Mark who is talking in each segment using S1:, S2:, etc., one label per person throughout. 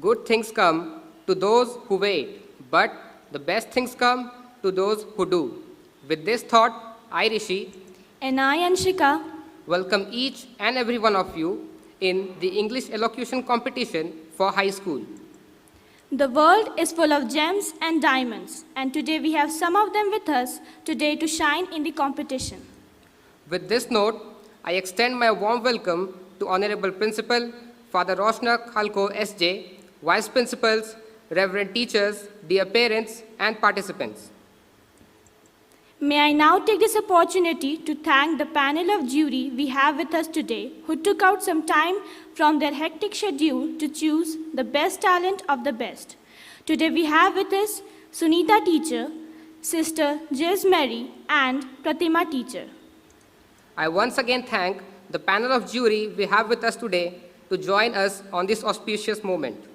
S1: Good things come to those who wait, but the best things come to those who do. With this thought, I, Rishi,
S2: And I, Anshika,
S1: welcome each and every one of you in the English Elocution competition for high school.
S2: the world is full of gems and diamonds, and today we have some of them with us today to shine in the competition.
S1: With this note, I extend my warm welcome to Honorable Principal, Father Roshnak Khalko SJ, Vice Principals, Reverend Teachers, dear parents, and participants.
S2: May I now take this opportunity to thank the panel of jury we have with us today who took out some time from their hectic schedule to choose the best talent of the best. Today we have with us Sunita teacher, Sister Jiz Mary, and Pratima teacher.
S1: I once again thank the panel of jury we have with us today to join us on this auspicious moment.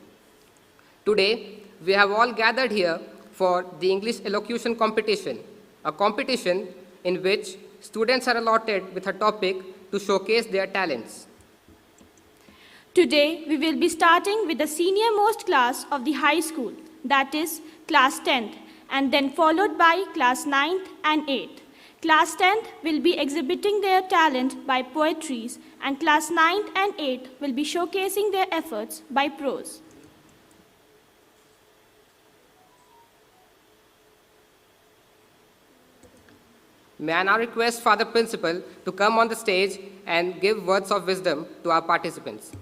S1: Today, we have all gathered here for the English Elocution competition, a competition in which students are allotted with a topic to showcase their talents.
S2: Today, we will be starting with the senior most class of the high school, that is, class 10th, and then followed by class 9th and 8th. Class 10th will be exhibiting their talent by poetries, and class 9th and 8th will be showcasing their efforts by prose.
S1: May I now request Father Principal to come on the stage and give words of wisdom to our participants.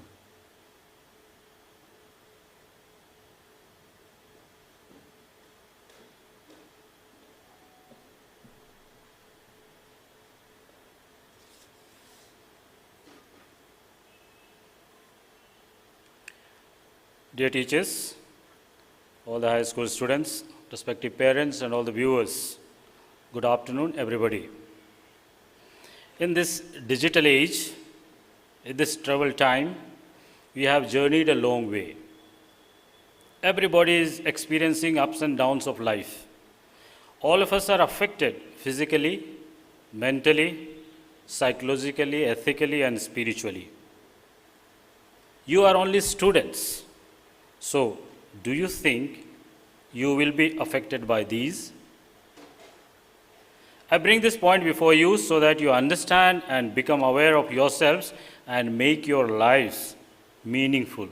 S3: Dear teachers, all the high school students, respective parents, and all the viewers, good afternoon, everybody. In this digital age, in this troubled time, we have journeyed a long way. Everybody is experiencing ups and downs of life. All of us are affected physically, mentally, psychologically, ethically, and spiritually. You are only students. So, do you think you will be affected by these? I bring this point before you so that you understand and become aware of yourselves and make your lives meaningful.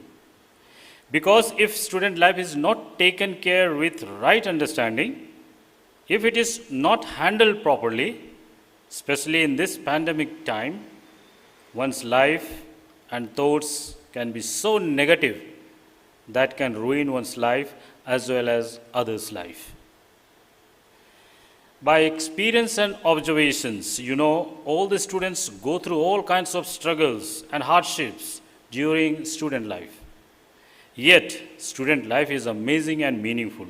S3: Because if student life is not taken care with right understanding, if it is not handled properly, especially in this pandemic time, one's life and thoughts can be so negative that can ruin one's life as well as others' life. By experience and observations, all the students go through all kinds of struggles and hardships during student life. Yet, student life is amazing and meaningful.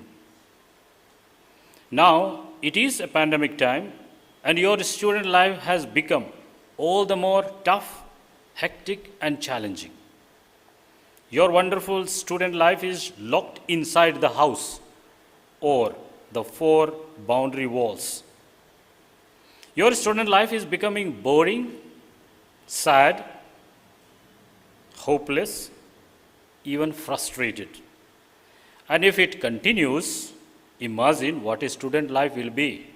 S3: Now, it is a pandemic time, and your student life has become all the more tough, hectic, and challenging. Your wonderful student life is locked inside the house or the four boundary walls. Your student life is becoming boring, sad, hopeless, even frustrated. And if it continues, imagine what a student life will be.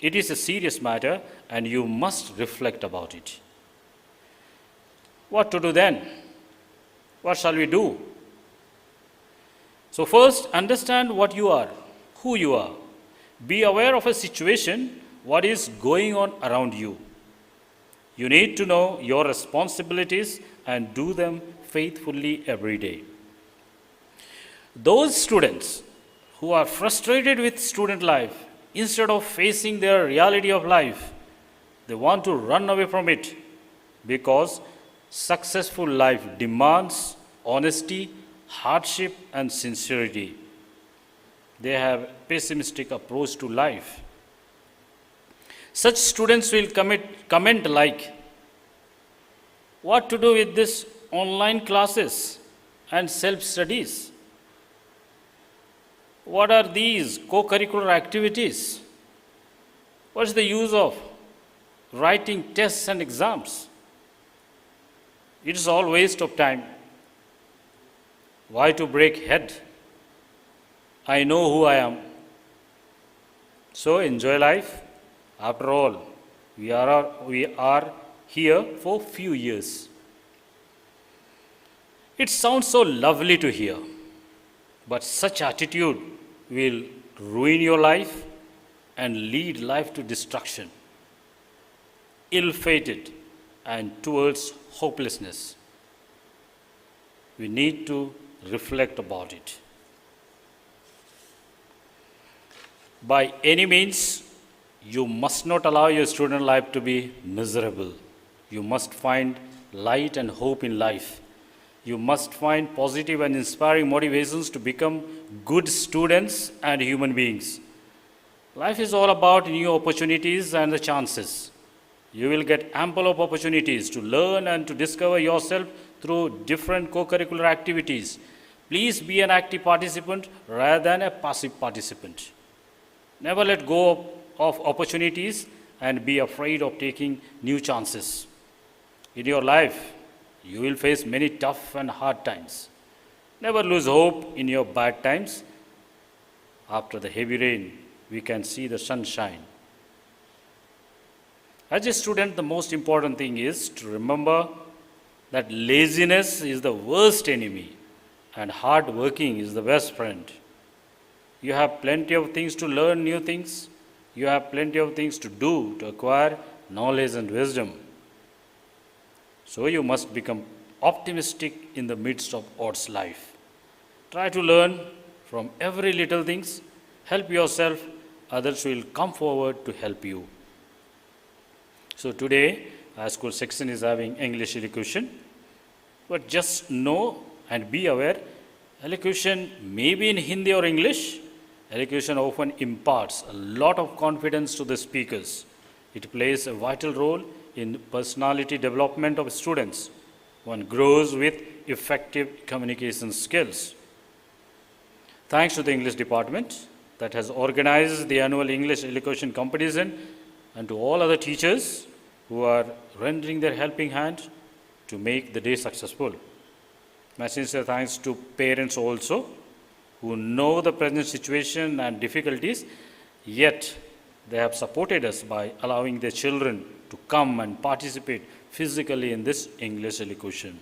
S3: It is a serious matter and you must reflect about it. What to do then? What shall we do? So first, understand what you are, who you are. Be aware of a situation, what is going on around you. You need to know your responsibilities and do them faithfully every day. Those students who are frustrated with student life, instead of facing their reality of life, they want to run away from it because successful life demands honesty, hardship, and sincerity. They have a pessimistic approach to life. Such students will comment like, what to do with this online classes and self-studies? What are these co-curricular activities? What's the use of writing tests and exams? It is all waste of time. Why to break head? I know who I am. So enjoy life. After all, we are here for few years. It sounds so lovely to hear, but such attitude will ruin your life and lead life to destruction, ill-fated, and towards hopelessness. We need to reflect about it. By any means, you must not allow your student life to be miserable. You must find light and hope in life. You must find positive and inspiring motivations to become good students and human beings. Life is all about new opportunities and the chances. You will get ample of opportunities to learn and to discover yourself through different co-curricular activities. Please be an active participant rather than a passive participant. Never let go of opportunities and be afraid of taking new chances. In your life, you will face many tough and hard times. Never lose hope in your bad times. After the heavy rain, we can see the sunshine. As a student, the most important thing is to remember that laziness is the worst enemy and hard working is the best friend. You have plenty of things to learn new things. You have plenty of things to do to acquire knowledge and wisdom. So you must become optimistic in the midst of odds life. Try to learn from every little things. Help yourself. Others will come forward to help you. So today, our school section is having English elocution. But just know and be aware, elocution may be in Hindi or English. Elocution often imparts a lot of confidence to the speakers. It plays a vital role in personality development of students. One grows with effective communication skills. Thanks to the English department that has organized the annual English elocution competition and to all other teachers who are rendering their helping hand to make the day successful. My sincere thanks to parents also who know the present situation and difficulties, yet they have supported us by allowing their children to come and participate physically in this English elocution.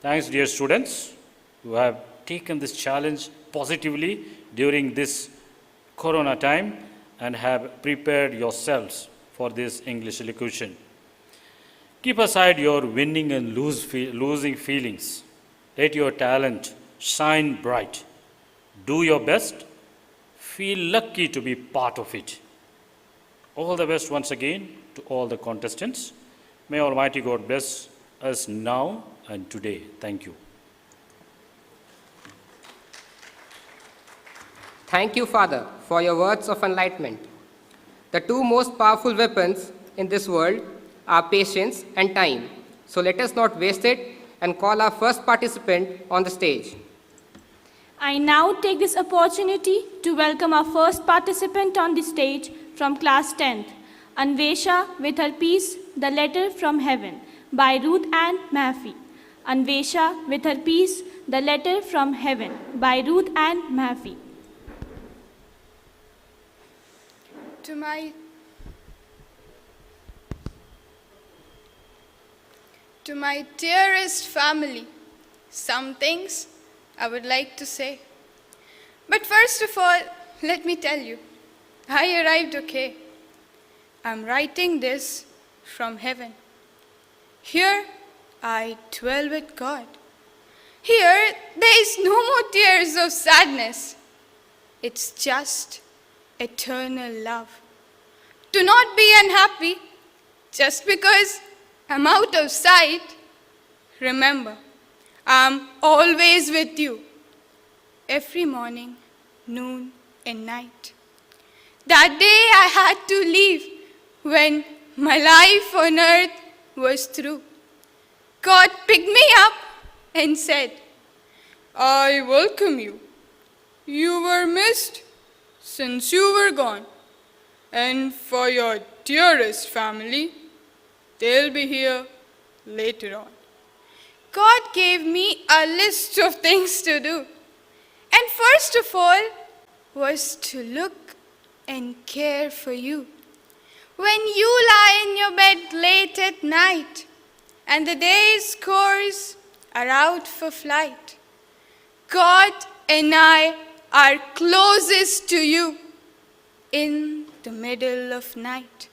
S3: Thanks, dear students, who have taken this challenge positively during this Corona time and have prepared yourselves for this English elocution. Keep aside your winning and losing feelings. Let your talent shine bright. Do your best. Feel lucky to be part of it. All the best once again to all the contestants. May Almighty God bless us now and today. Thank you.
S1: Thank you, Father, for your words of enlightenment. The two most powerful weapons in this world are patience and time. So let us not waste it and call our first participant on the stage.
S2: I now take this opportunity to welcome our first participant on the stage from class 10th, Anvesha with her piece, The Letter from Heaven, by Ruth Ann Maffey. Anvesha with her piece, The Letter from Heaven, by Ruth Ann Maffey.
S4: To my dearest family, some things I would like to say. But first of all, let me tell you, I arrived okay. I'm writing this from heaven. Here I dwell with God. Here there is no more tears of sadness. It's just eternal love. Do not be unhappy just because I'm out of sight. Remember, I'm always with you, every morning, noon, and night. That day I had to leave when my life on earth was through. God picked me up and said, I welcome you. You were missed since you were gone. And for your dearest family, they'll be here later on. God gave me a list of things to do. And first of all was to look and care for you. When you lie in your bed late at night and the day's chores are out for flight, God and I are closest to you in the middle of night.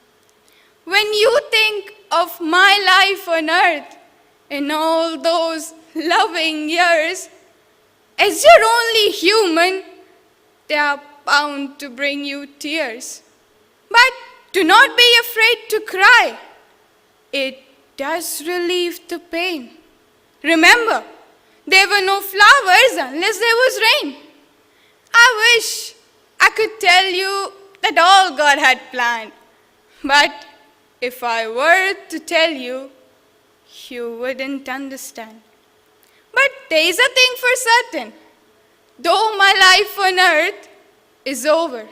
S4: When you think of my life on earth in all those loving years, as you're only human, they are bound to bring you tears. But do not be afraid to cry. It does relieve the pain. Remember, there were no flowers unless there was rain. I wish I could tell you that all God had planned. But if I were to tell you, you wouldn't understand. But there is a thing for certain. Though my life on earth is over,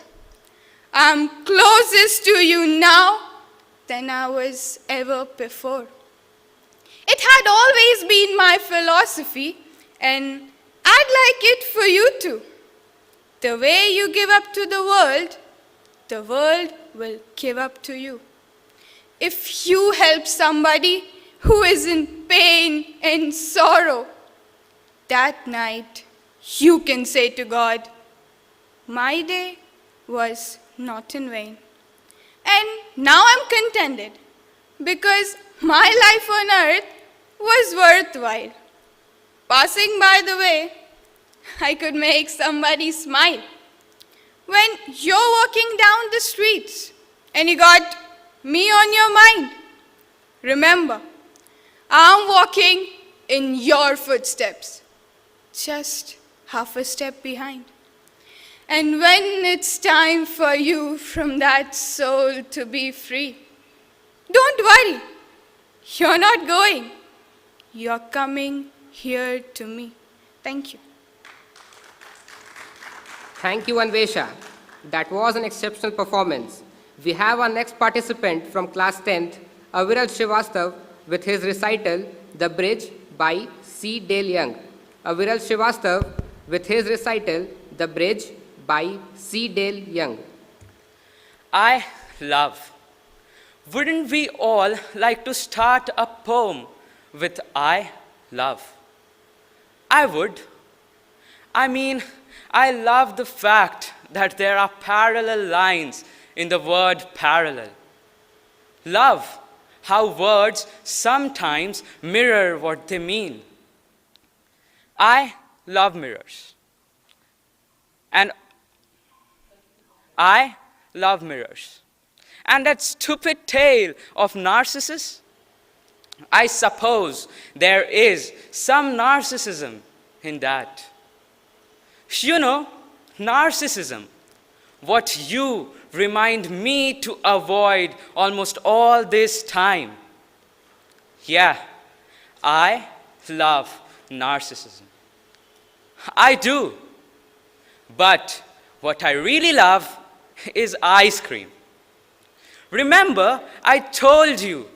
S4: I'm closest to you now than I was ever before. It had always been my philosophy, and I'd like it for you too. The way you give up to the world will give up to you. If you help somebody who is in pain and sorrow, that night you can say to God, my day was not in vain. And now I'm contented because my life on earth was worthwhile. Passing by the way, I could make somebody smile. When you're walking down the streets and you got me on your mind, remember, I'm walking in your footsteps, just half a step behind. And when it's time for you from that soul to be free, don't worry, you're not going. You're coming here to me. Thank you.
S1: Thank you, Anvesha. That was an exceptional performance. We have our next participant from class 10th, Aviral Srivastav, with his recital, The Bridge by C. Dale Young. Aviral Srivastav with his recital, The Bridge by C. Dale Young.
S5: I love. Wouldn't we all like to start a poem with I love? I would. I mean, I love the fact that there are parallel lines in the word parallel. Love how words sometimes mirror what they mean. I love mirrors. And I love mirrors. And that stupid tale of Narcissus, I suppose there is some narcissism in that. You know, narcissism, what you remind me to avoid almost all this time. Yeah, I love narcissism. I do. But what I really love is ice cream. Remember, I told you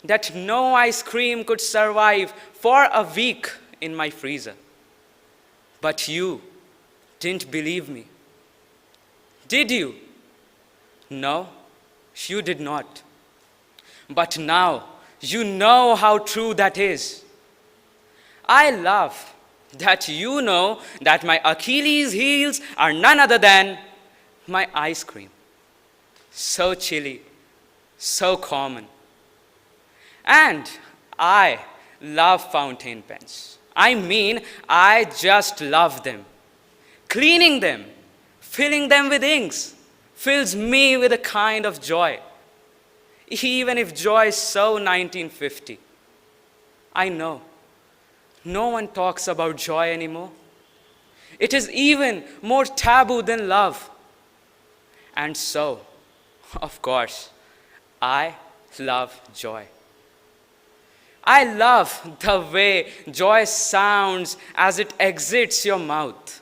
S5: that no ice cream could survive for a week in my freezer. But you didn't believe me. Did you? No, you did not. But now you know how true that is. I love that you know that my Achilles' heels are none other than my ice cream. So chilly, so common. And I love fountain pens. I mean, I just love them. Cleaning them, filling them with inks, fills me with a kind of joy. Even if joy is so 1950. I know, no one talks about joy anymore. It is even more taboo than love. And so, of course, I love joy. I love the way joy sounds as it exits your mouth.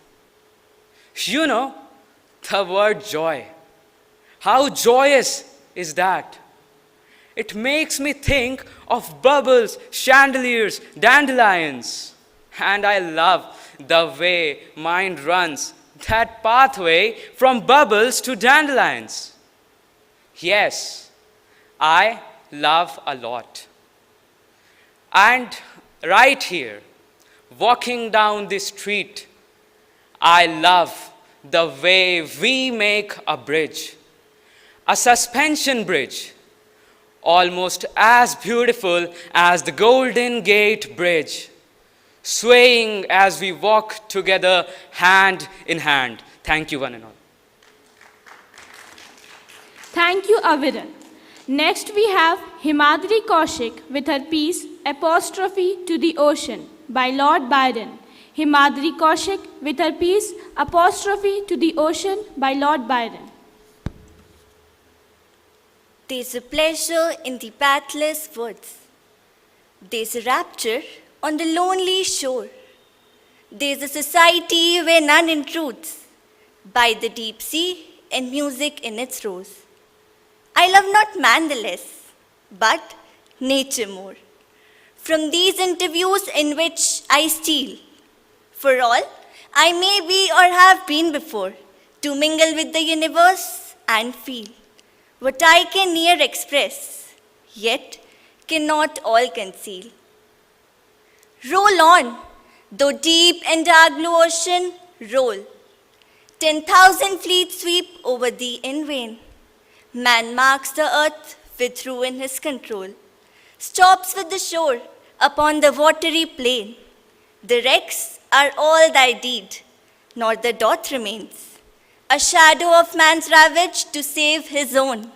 S5: You know, the word joy. How joyous is that? It makes me think of bubbles, chandeliers, dandelions. And I love the way mind runs, that pathway from bubbles to dandelions. Yes, I love a lot. And right here, walking down this street, I love the way we make a bridge, a suspension bridge, almost as beautiful as the Golden Gate Bridge, swaying as we walk together hand in hand. Thank you, one and all.
S2: Thank you, Aviran. Next, we have Himadri Kaushik with her piece Apostrophe to the Ocean by Lord Byron. Himadri Kaushik with her piece Apostrophe to the Ocean by Lord Byron.
S6: There's a pleasure in the pathless woods. There's a rapture on the lonely shore. There's a society where none intrudes, by the deep sea and music in its roars. I love not man the less, but nature more. From these interviews in which I steal, for all I may be or have been before, to mingle with the universe and feel what I can near express, yet cannot all conceal. Roll on, though deep and dark blue ocean, roll. 10,000 fleets sweep over thee in vain. Man marks the earth with ruin his control, stops with the shore upon the watery plain. The wrecks are all thy deed, nor the dot remains, a shadow of man's ravage to save his own,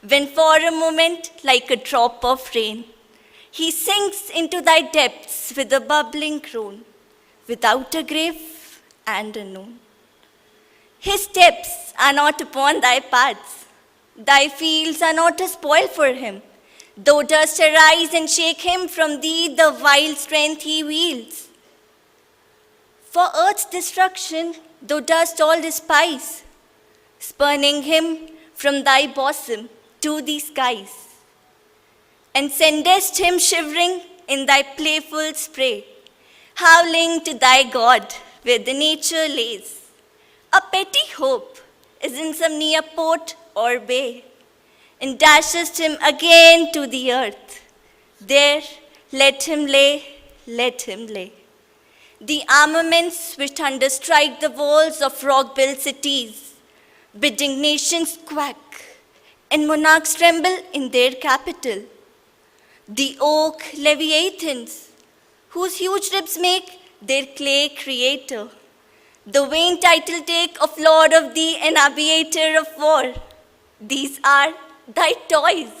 S6: when for a moment, like a drop of rain, he sinks into thy depths with a bubbling croon, without a grave and unknown. His steps are not upon thy paths, thy fields are not a spoil for him, thou dost arise and shake him from thee the wild strength he wields. For earth's destruction thou dost all despise, spurning him from thy bosom to the skies, and sendest him shivering in thy playful spray, howling to thy God where the nature lays. A petty hope is in some near port or bay, and dashest him again to the earth. There let him lay, let him lay. The armaments which thunder strike the walls of rock-built cities, bidding nations quack and monarchs tremble in their capital. The oak leviathans, whose huge ribs make their clay creator, the vain title take of Lord of thee and aviator of war. These are thy toys,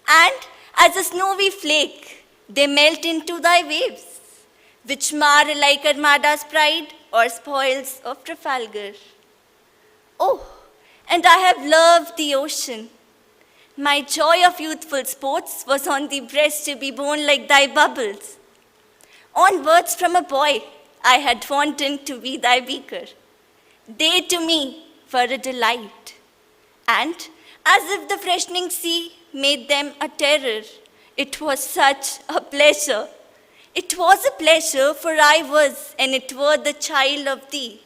S6: and as a snowy flake, they melt into thy waves, which mar like Armada's pride or spoils of Trafalgar. Oh, and I have loved the ocean. My joy of youthful sports was on the breast to be borne like thy bubbles. Onwards from a boy, I had wanted to be thy beaker. They to me were a delight, and as if the freshening sea made them a terror, it was such a pleasure. It was a pleasure, for I was, and it were the child of thee.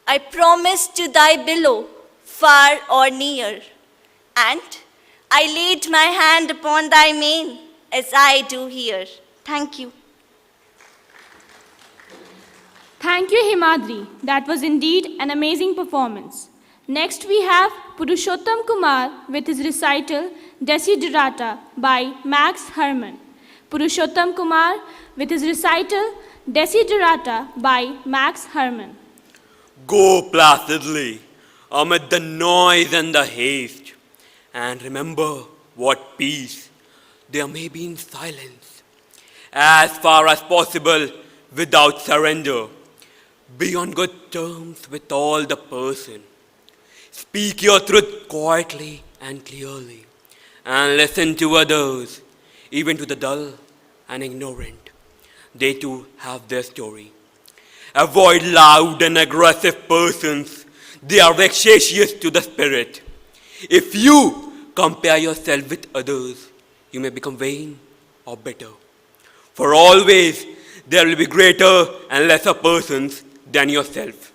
S6: I promised to thy billow, far or near, and I laid my hand upon thy mane, as I do here. Thank you.
S2: Thank you, Himadri. That was indeed an amazing performance. Next, we have Purushottam Kumar with his recital Desiderata by Max Herman. Purushottam Kumar with his recital Desiderata by Max Herman.
S7: Go placidly amid the noise and the haste, and remember what peace there may be in silence. As far as possible, without surrender, be on good terms with all the person. Speak your truth quietly and clearly, and listen to others, even to the dull and ignorant. They too have their story. Avoid loud and aggressive persons. They are vexatious to the spirit. If you compare yourself with others, you may become vain or bitter. For always there will be greater and lesser persons than yourself.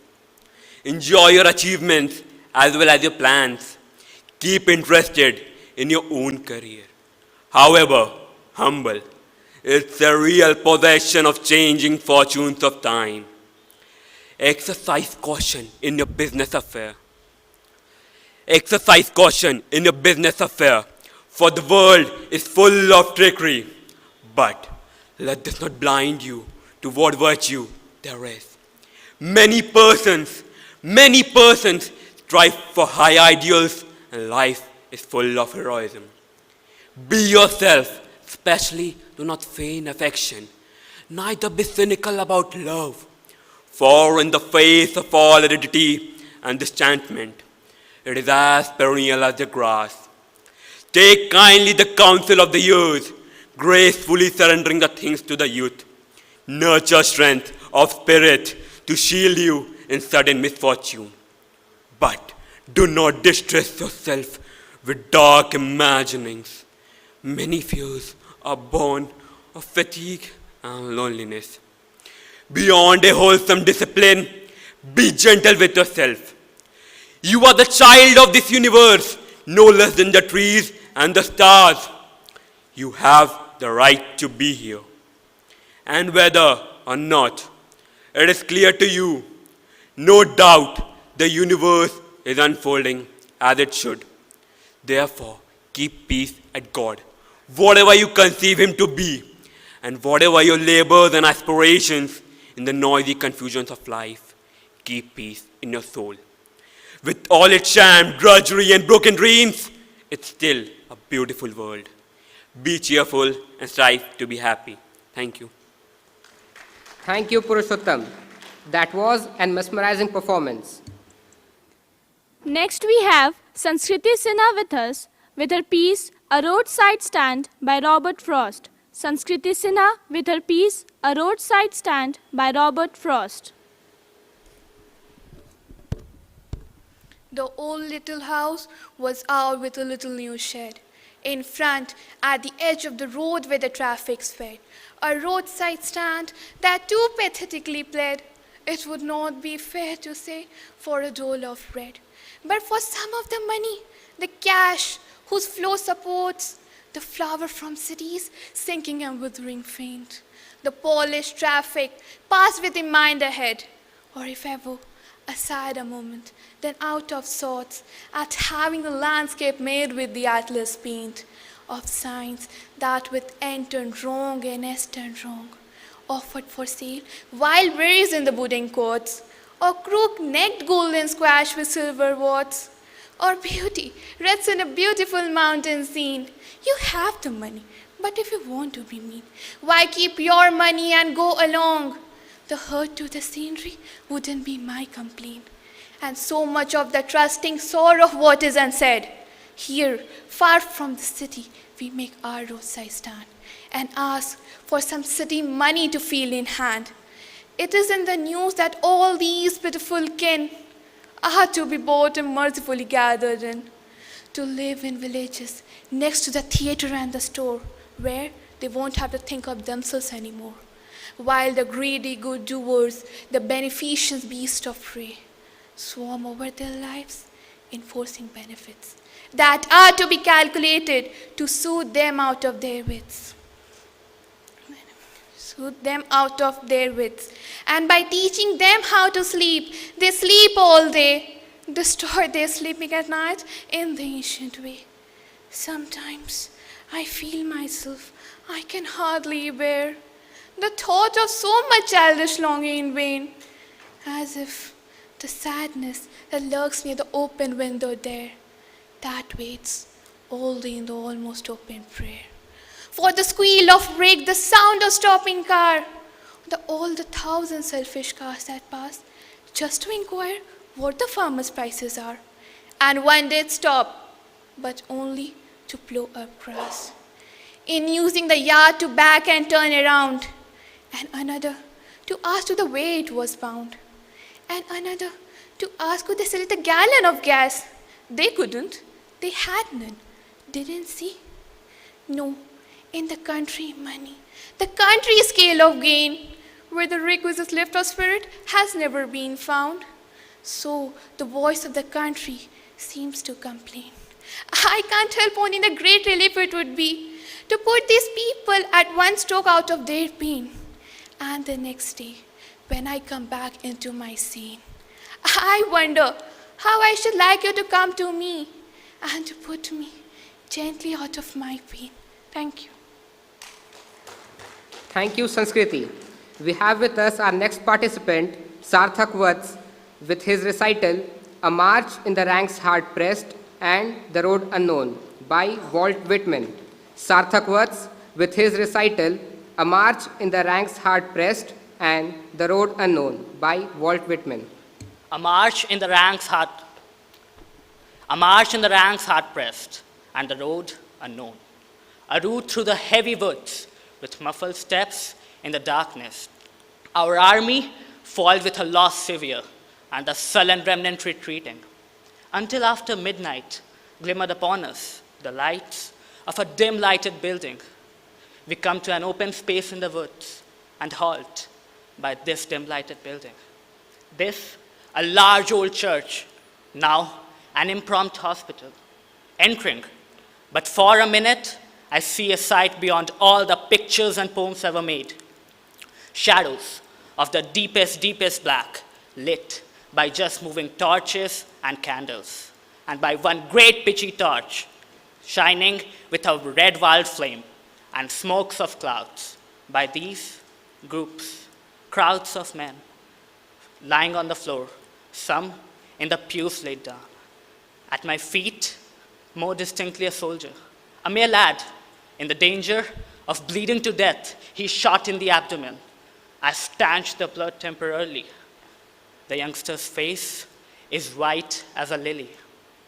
S7: Enjoy your achievements as well as your plans. Keep interested in your own career. However humble, it's a real possession of changing fortunes of time. Exercise caution in your business affair. Exercise caution in your business affair, for the world is full of trickery. But let this not blind you to what virtue there is. Many persons strive for high ideals, and life is full of heroism. Be yourself, especially do not feign affection, neither be cynical about love. For in the face of all aridity and disenchantment, it is as perennial as the grass. Take kindly the counsel of the years, gracefully surrendering the things to the youth. Nurture strength of spirit to shield you in sudden misfortune. But do not distress yourself with dark imaginings. Many fears are born of fatigue and loneliness. Beyond a wholesome discipline, be gentle with yourself. You are the child of this universe, no less than the trees and the stars. You have the right to be here. And whether or not it is clear to you, no doubt the universe is unfolding as it should. Therefore, keep peace at God, whatever you conceive Him to be, and whatever your labors and aspirations in the noisy confusions of life, keep peace in your soul. With all its sham, drudgery, and broken dreams, it's still a beautiful world. Be cheerful and strive to be happy. Thank you.
S1: Thank you, Purushottam. That was an mesmerizing performance.
S2: Next, we have Sanskriti Sinha with us with her piece A Roadside Stand by Robert Frost. Sanskriti Sinha with her piece A Roadside Stand by Robert Frost.
S4: The old little house was out with a little new shed. In front, at the edge of the road where the traffic sped, a roadside stand that too pathetically pled, it would not be fair to say, for a dole of bread, but for some of the money, the cash, whose flow supports the flower from cities sinking and withering faint. The polished traffic passed with a mind ahead, or if ever, aside a moment, then out of sorts at having the landscape made with the atlas paint of signs that with end and wrong and est and wrong, offered for sale wild berries in the budding courts, or crook-necked golden squash with silver warts, or beauty rests in a beautiful mountain scene. You have the money, but if you want to be mean, why keep your money and go along? The hurt to the scenery wouldn't be my complaint. And so much of the trusting sorrow of what is unsaid. Here, far from the city, we make our roadside stand and ask for some city money to feel in hand. It is in the news that all these pitiful kin are to be bought and mercifully gathered in, to live in villages next to the theater and the store, where they won't have to think of themselves anymore, while the greedy good doers, the beneficent beast of prey, swarm over their lives, enforcing benefits that are to be calculated to soothe them out of their wits. And by teaching them how to sleep, they sleep all day, destroy their sleeping at night in the ancient way. Sometimes I feel myself, I can hardly bear the thought of so much childish longing in vain, as if the sadness that lurks near the open window there, that waits only in the almost open prayer. For the squeal of brake, the sound of stopping car, all the thousand selfish cars that pass, just to inquire what the farmer's prices are. And one did stop, but only to plow up grass, in using the yard to back and turn around, and another to ask to the way it was bound, and another to ask could they sell it a gallon of gas. They couldn't, they had none, didn't see? No, in the country money, the country scale of gain, where the requisite lift of spirit has never been found. So the voice of the country seems to complain. I can't help owning the great relief it would be to put these people at one stroke out of their pain. And the next day, when I come back into my scene, I wonder how I should like you to come to me and to put me gently out of my pain. Thank you.
S1: Thank you, Sanskriti. We have with us our next participant, Sarthak Vats, with his recital, A March in the Ranks Hard Pressed and The Road Unknown by Walt Whitman. Sarthak Vats with his recital, A March in the Ranks Hard Pressed and The Road Unknown by Walt Whitman.
S8: A march in the ranks hard pressed, and the road unknown. A route through the heavy woods with muffled steps in the darkness. Our army foiled with a loss severe, and the sullen remnant retreating. Until after midnight glimmered upon us the lights of a dim lighted building. We come to an open space in the woods and halt by this dim lighted building. This, a large old church, now an impromptu hospital. Entering, but for a minute, I see a sight beyond all the pictures and poems ever made. Shadows of the deepest, deepest black, lit by just moving torches and candles, and by one great pitchy torch, shining with a red wild flame, and smokes of clouds. By these groups, crowds of men, lying on the floor, some in the pews laid down. At my feet, more distinctly a soldier, a mere lad, in the danger of bleeding to death, he shot in the abdomen. I stanched the blood temporarily. The youngster's face is white as a lily.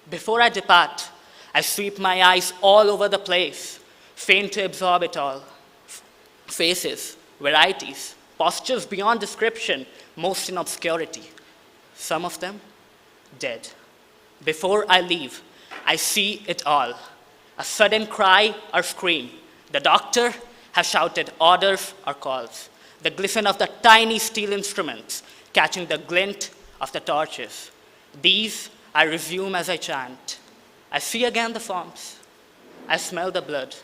S8: Before I depart, I sweep my eyes all over the place, fain to absorb it all. Faces, varieties, postures beyond description, most in obscurity. Some of them dead. Before I leave, I see it all. A sudden cry or scream. The doctor has shouted orders or calls. The glisten of the tiny steel instruments catching the glint of the torches. These I resume as I chant. I see again the forms. I smell the blood.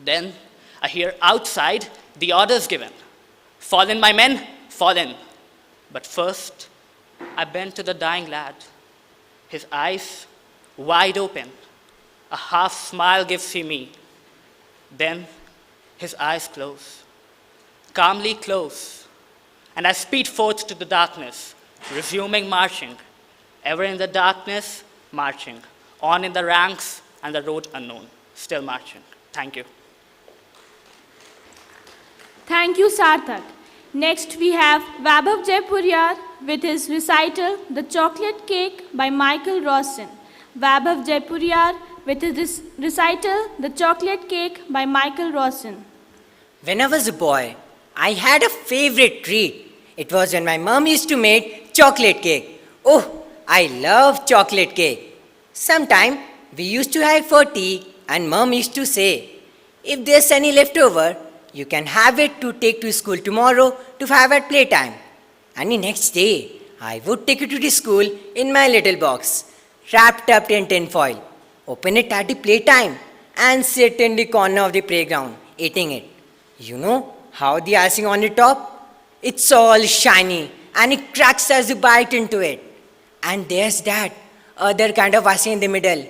S8: Then I hear outside the orders given. Fall in, my men, fall in. But first, I bend to the dying lad. His eyes wide open. A half smile gives he me. Then his eyes close, calmly close, and I speed forth to the darkness, resuming marching, ever in the darkness, marching, on in the ranks and the road unknown, still marching. Thank you.
S2: Thank you, Sarthak. Next, we have Vaibhav Jaipuriar with his recital, The Chocolate Cake by Michael Rawson. Vaibhav Jaipuriar with his recital, The Chocolate Cake by Michael Rawson.
S9: When I was a boy, I had a favorite treat. It was when my mom used to make chocolate cake. Oh, I love chocolate cake. Sometime we used to have for tea and mom used to say, if there's any leftover, you can have it to take to school tomorrow to have at playtime. And the next day, I would take it to the school in my little box, wrapped up in tin foil, open it at the playtime, and sit in the corner of the playground, eating it. You know how the icing on the top? It's all shiny, and it cracks as you bite into it. And there's that other kind of icing in the middle,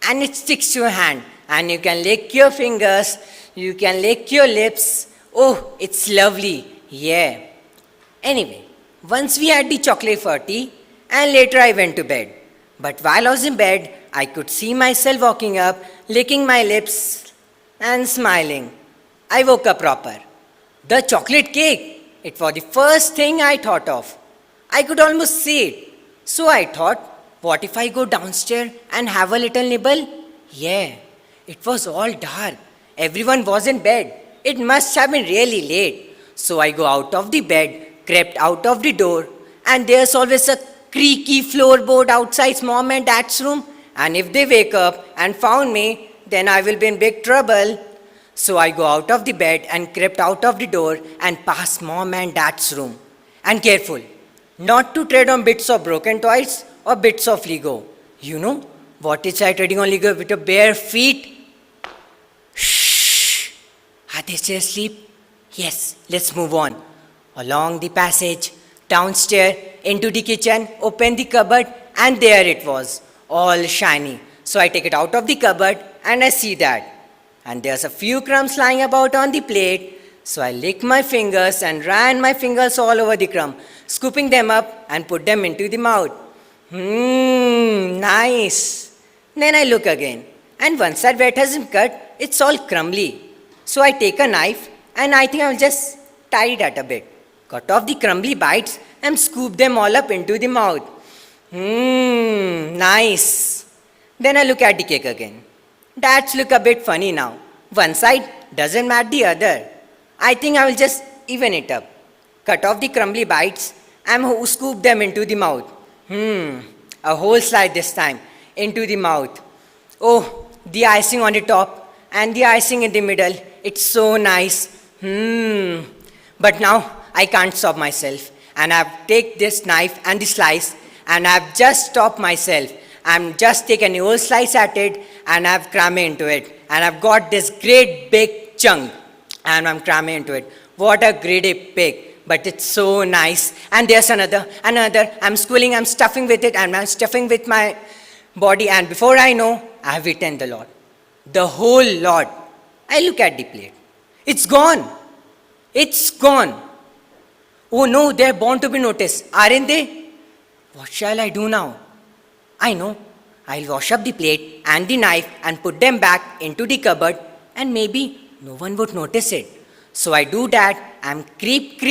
S9: and it sticks to your hand, and you can lick your fingers, you can lick your lips. Oh, it's lovely, yeah. Anyway, once we had the chocolate for tea, and later I went to bed. But while I was in bed, I could see myself walking up, licking my lips, and smiling. I woke up proper. The chocolate cake, it was the first thing I thought of. I could almost see it. So I thought, what if I go downstairs and have a little nibble? Yeah, it was all dark. Everyone was in bed. It must have been really late. So I go out of the bed, crept out of the door, and there's always a creaky floorboard outside mom and dad's room. And if they wake up and found me, then I will be in big trouble. So I go out of the bed and crept out of the door and past mom and dad's room. And careful, not to tread on bits of broken toys or bits of Lego. You know, what is like treading on Lego with your bare feet? Shh! Are they still asleep? Yes, let's move on. Along the passage, downstairs, into the kitchen, open the cupboard, and there it was, all shiny. So I take it out of the cupboard and I see that. And there's a few crumbs lying about on the plate. So I lick my fingers and ran my fingers all over the crumb, scooping them up and put them into the mouth. Nice. Then I look again. And once that wet has been cut, it's all crumbly. So I take a knife and I think I'll just tie it at a bit. Cut off the crumbly bites and scoop them all up into the mouth. Nice. Then I look at the cake again. That's look a bit funny now. One side doesn't match the other. I think I will just even it up. Cut off the crumbly bites and scoop them into the mouth. A whole slice this time into the mouth. Oh, the icing on the top and the icing in the middle. It's so nice. But now I can't stop myself. And I've taken this knife and the slice and I've just stopped myself. I'm just taking a whole slice at it and I've crammed into it. And I've got this great big chunk and I'm cramming into it. What a great pig. But it's so nice. And there's another. I'm squealing, I'm stuffing with it, and I'm stuffing with my body. And before I know, I have eaten the lot. The whole lot. I look at the plate. It's gone. It's gone. Oh no, they're bound to be noticed, aren't they? What shall I do now? I know. I'll wash up the plate and the knife and put them back into the cupboard, and maybe no one would notice it. So I do that, and creep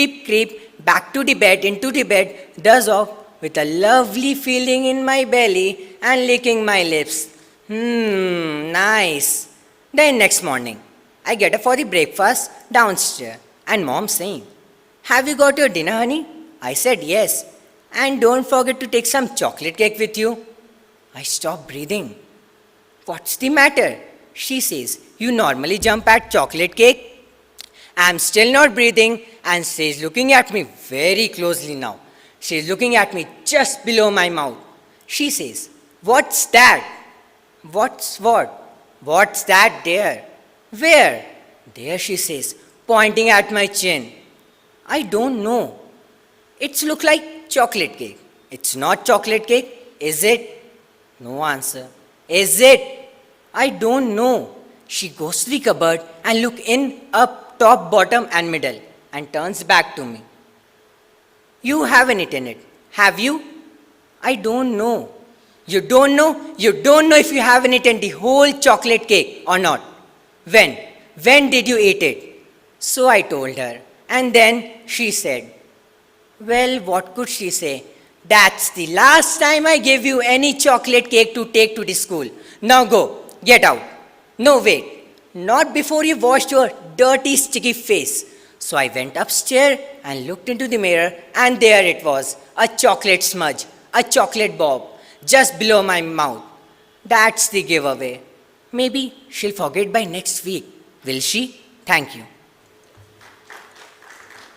S9: back to the bed, into the bed, doze off with a lovely feeling in my belly and licking my lips. Nice. Then next morning, I get up for the breakfast downstairs, and mom saying, "Have you got your dinner, honey?" I said yes. "And don't forget to take some chocolate cake with you." I stop breathing. "What's the matter?" She says, "You normally jump at chocolate cake." I'm still not breathing, and she's looking at me very closely now. She's looking at me just below my mouth. She says, "What's that?" "What's what?" "What's that there?" "Where?" "There," she says, pointing at my chin. I don't know. It's look like chocolate cake. It's not chocolate cake, is it? No answer. Is it? I don't know. She goes to the cupboard and look in, up, top, bottom and middle and turns back to me. "You haven't eaten it, have you?" "I don't know." "You don't know? You don't know if you haven't eaten the whole chocolate cake or not. When? When did you eat it?" So I told her, and then she said, well, what could she say? "That's the last time I gave you any chocolate cake to take to the school. Now go, get out." "No, wait, not before you washed your dirty, sticky face." So I went upstairs and looked into the mirror, and there it was, a chocolate smudge, a chocolate bob, just below my mouth. That's the giveaway. Maybe she'll forget by next week. Will she? Thank you.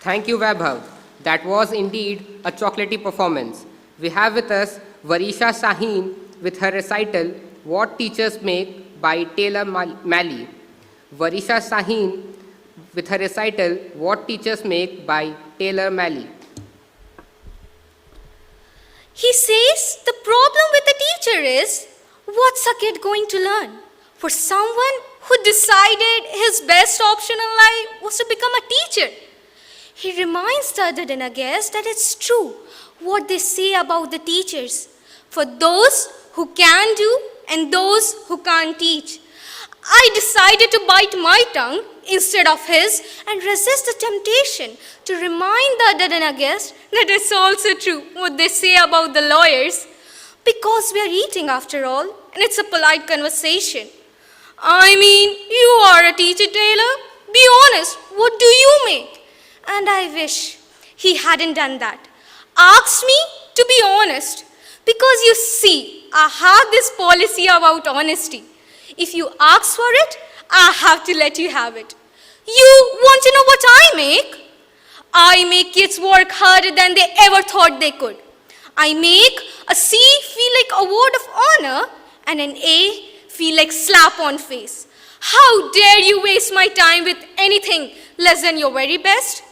S1: Thank you, Vaibhav. That was indeed a chocolatey performance. We have with us Varisha Shaheen with her recital, What Teachers Make by Taylor Malley. Varisha Shaheen with her recital, What Teachers Make by Taylor Malley.
S6: He says the problem with the teacher is, what's a kid going to learn? For someone who decided his best option in life was to become a teacher. He reminds the other dinner guests that it's true what they say about the teachers. For those who can do and those who can't teach. I decided to bite my tongue instead of his and resist the temptation to remind the other dinner guests that it's also true what they say about the lawyers. Because we are eating after all, and it's a polite conversation. I mean, you are a teacher, Taylor. Be honest, what do you make? And I wish he hadn't done that. Asked me to be honest. Because you see, I have this policy about honesty.
S10: If you ask for it, I have to let you have it. You want to know what I make? I make kids work harder than they ever thought they could. I make a C feel like a word of honor and an A feel like slap on face. How dare you waste my time with anything less than your very best?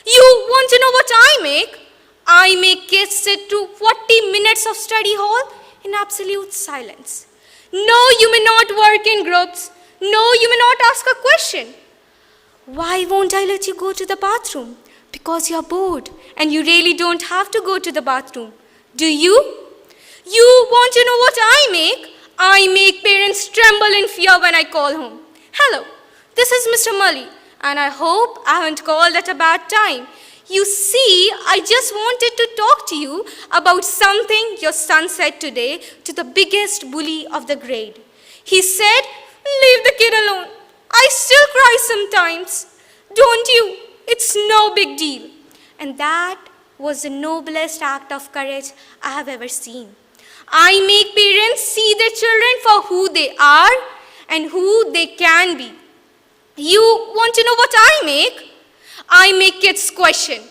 S10: You want to know what I make? I make kids sit through 40 minutes of study hall in absolute silence. No, you may not work in groups. No, you may not ask a question. Why won't I let you go to the bathroom? Because you're bored and you really don't have to go to the bathroom. Do you? You want to know what I make? I make parents tremble in fear when I call home. Hello, this is Mr. Mully, and I hope I haven't called at a bad time. You see, I just wanted to talk to you about something your son said today to the biggest bully of the grade. He said, "Leave the kid alone. I still cry sometimes. Don't you? It's no big deal." And that was the noblest act of courage I have ever seen. I make parents see their children for who they are and who they can be. You want to know what I make? I make kids question.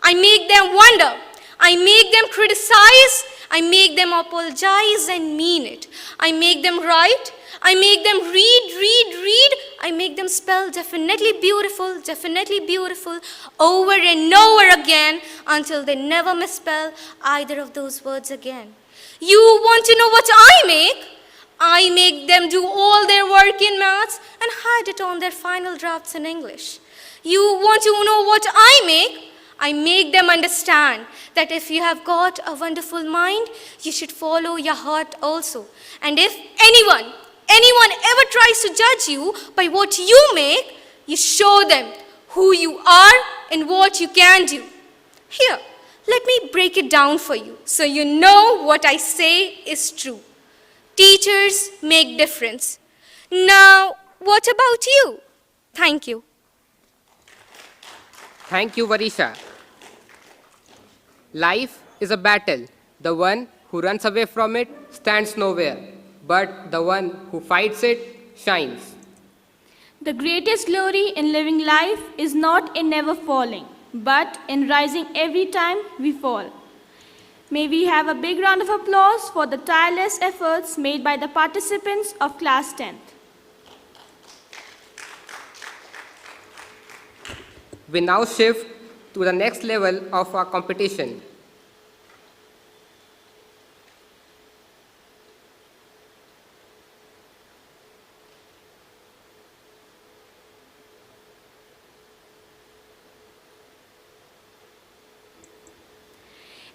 S10: I make them wonder. I make them criticize. I make them apologize and mean it. I make them write. I make them read. I make them spell definitely beautiful over and over again until they never misspell either of those words again. You want to know what I make? I make them do all their work in maths and hide it on their final drafts in English. You want to know what I make? I make them understand that if you have got a wonderful mind, you should follow your heart also. And if anyone ever tries to judge you by what you make, you show them who you are and what you can do. Here, let me break it down for you so you know what I say is true. Teachers make difference. Now, what about you? Thank you.
S1: Thank you, Varisha. Life is a battle. The one who runs away from it stands nowhere, but the one who fights it shines.
S2: The greatest glory in living life is not in never falling, but in rising every time we fall. May we have a big round of applause for the tireless efforts made by the participants of Class 10th.
S1: We now shift to the next level of our competition.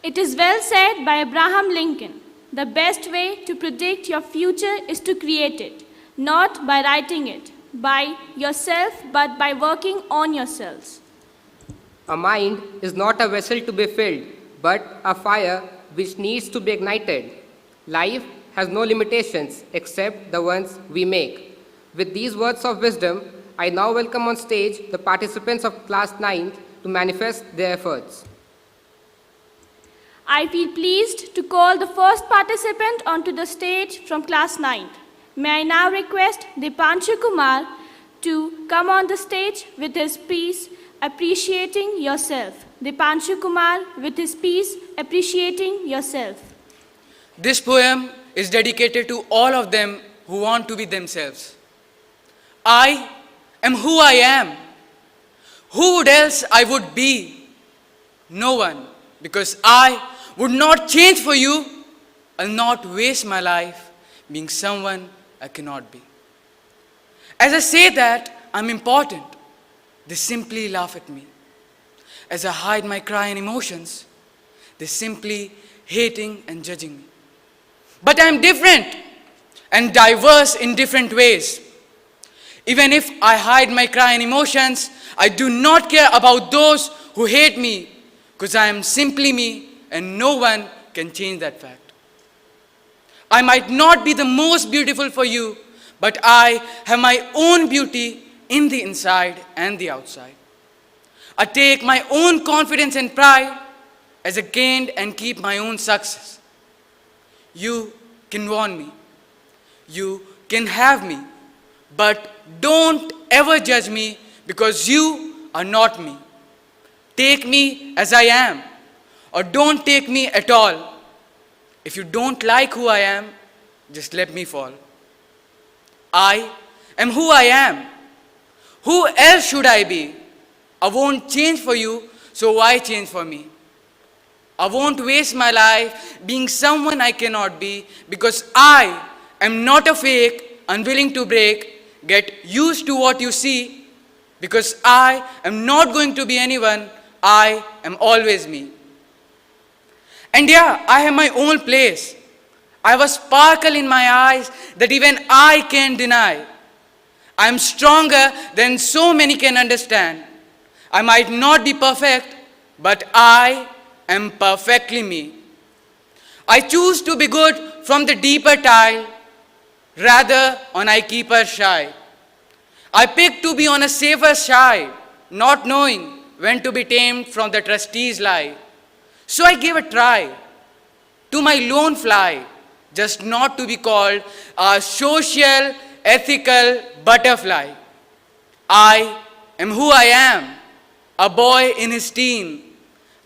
S2: It is well said by Abraham Lincoln, the best way to predict your future is to create it, not by writing it, by yourself, but by working on yourselves.
S1: A mind is not a vessel to be filled, but a fire which needs to be ignited. Life has no limitations except the ones we make. With these words of wisdom, I now welcome on stage the participants of Class 9 to manifest their efforts.
S2: I feel pleased to call the first participant onto the stage from Class 9. May I now request Dipanshu Kumar to come on the stage with his piece, Appreciating Yourself. Dipanshu Kumar with his piece, Appreciating Yourself.
S11: This poem is dedicated to all of them who want to be themselves. I am who I am. Who would else I would be? No one, because I would not change for you. I'll not waste my life being someone I cannot be. As I say that I'm important, they simply laugh at me. As I hide my cry and emotions, they simply hating and judging me. But I'm different and diverse in different ways. Even if I hide my cry and emotions, I do not care about those who hate me, because I am simply me and no one can change that fact. I might not be the most beautiful for you, but I have my own beauty in the inside and the outside. I take my own confidence and pride as a gain and keep my own success. You can warn me. You can have me, but don't ever judge me because you are not me. Take me as I am, or don't take me at all. If you don't like who I am, just let me fall. I am who I am. Who else should I be? I won't change for you, so why change for me? I won't waste my life being someone I cannot be because I am not a fake, unwilling to break. Get used to what you see because I am not going to be anyone. I am always me. And yeah, I have my own place. I have a sparkle in my eyes that even I can't deny. I am stronger than so many can understand. I might not be perfect, but I am perfectly me. I choose to be good from the deeper tile, rather on I keep her shy. I pick to be on a safer side, not knowing when to be tamed from the trustee's lie. So I gave a try to my lone fly, just not to be called a social, ethical butterfly. I am who I am, a boy in his teen.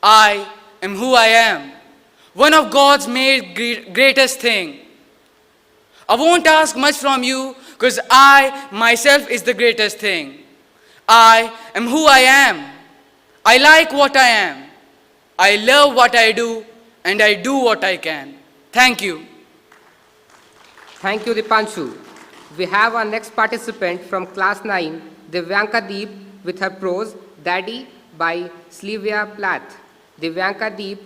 S11: I am who I am, one of God's made greatest thing. I won't ask much from you because I myself is the greatest thing. I am who I am. I like what I am. I love what I do and I do what I can. Thank you.
S1: Thank you, Dipanshu. We have our next participant from class 9, Divyanka Deep, with her prose, Daddy, by Sylvia Plath. Divyanka Deep,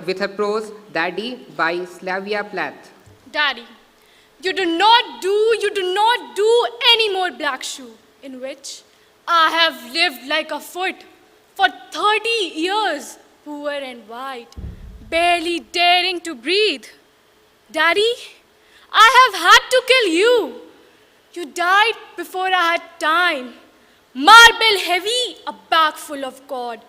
S1: with her prose, Daddy, by Sylvia Plath.
S2: Daddy, you do not do any more black shoe, in which I have lived like a foot for 30 years, poor and white, barely daring to breathe. Daddy, I have had to kill you. You died before I had time. Marble heavy, a bag full of God.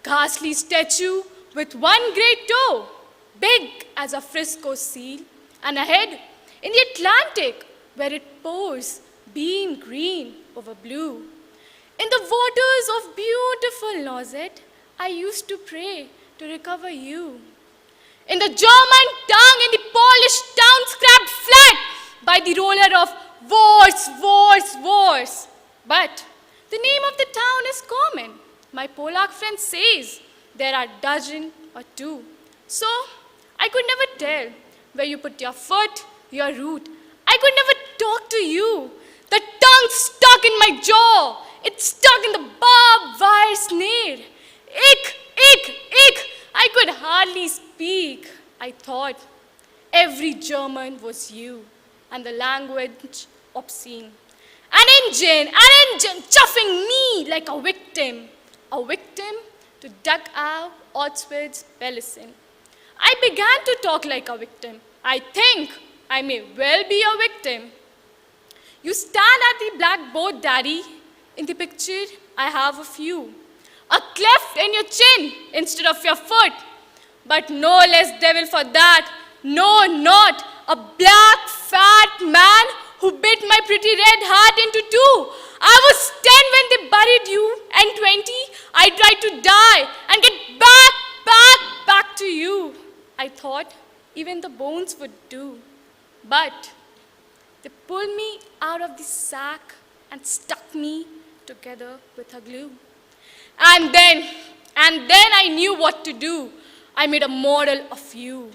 S2: Ghastly statue with one great toe, big as a Frisco seal, and a head in the Atlantic where it pours beam green over blue. In the waters of beautiful Nauset, I used to pray to recover you. In the German tongue, in the Polish town scrapped flat by the roller of wars. But the name of the town is common. My Polak friend says there are dozen or two. So I could never tell where you put your foot, your root. I could never talk to you. The tongue stuck in my jaw. It stuck in the barbed wire snare. Ick, ick, ick. I could hardly speak. I thought every German was you, and the language obscene. An engine, chuffing me like a victim to dug out Auschwitz Belsen. I began to talk like a victim. I think I may well be a victim. You stand at the blackboard, Daddy. In the picture, I have of you. A cleft in your chin instead of your foot. But no less devil for that. No, not a black, fat man who bit my pretty red heart into two. I was 10 when they buried you, and 20, I tried to die and get back to you. I thought even the bones would do. But they pulled me out of the sack and stuck me together with a glue. And then I knew what to do. I made a model of you,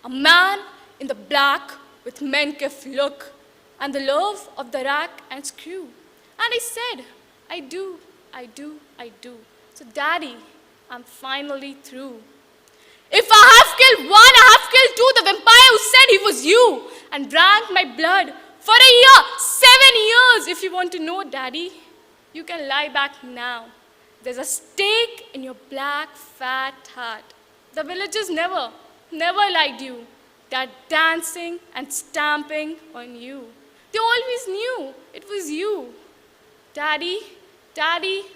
S2: a man in the black with Menkef look and the love of the rack and screw. And I said, I do. So Daddy, I'm finally through. If I have killed one, I have killed two. The vampire who said he was you and drank my blood for a year, 7 years. If you want to know, Daddy, you can lie back now. There's a stake in your black, fat heart. The villagers never liked you. They're dancing and stamping on you. They always knew it was you. Daddy,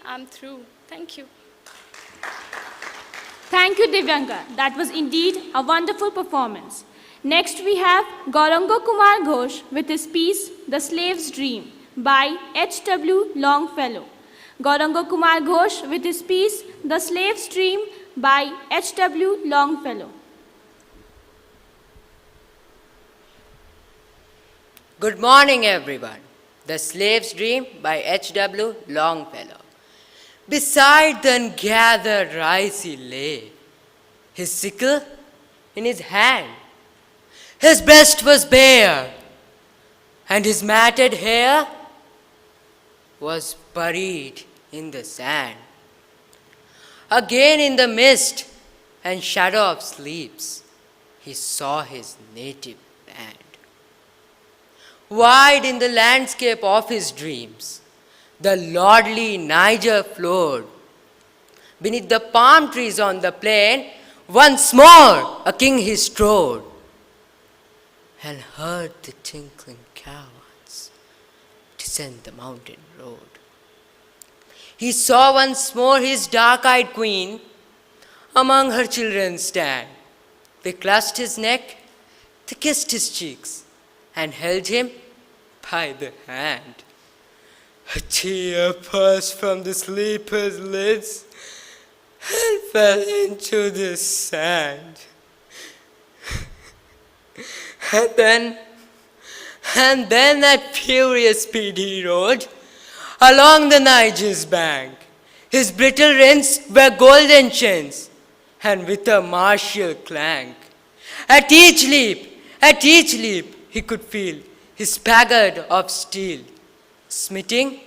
S2: I'm through. Thank you. Thank you, Divyanka. That was indeed a wonderful performance. Next we have Gaurango Kumar Ghosh with his piece The Slave's Dream by H.W. Longfellow. Gaurango Kumar Ghosh with his piece The Slave's Dream by H.W. Longfellow.
S9: Good morning, everyone. The Slave's Dream by H.W. Longfellow. Beside the ungathered rice he lay, his sickle in his hand. His breast was bare, and his matted hair was buried in the sand. Again in the mist and shadow of sleeps, he saw his native land. Wide in the landscape of his dreams, the lordly Niger flowed. Beneath the palm trees on the plain, once more a king he strode, and heard the tinkling caravans descend the mountain road. He saw once more his dark-eyed queen among her children stand. They clasped his neck, they kissed his cheeks, and held him by the hand. A tear burst from the sleeper's lids and fell into the sand. And then at furious speed he rode along the Niger's bank. His brittle reins were golden chains, and with a martial clank, at each leap, he could feel his scabbard of steel smiting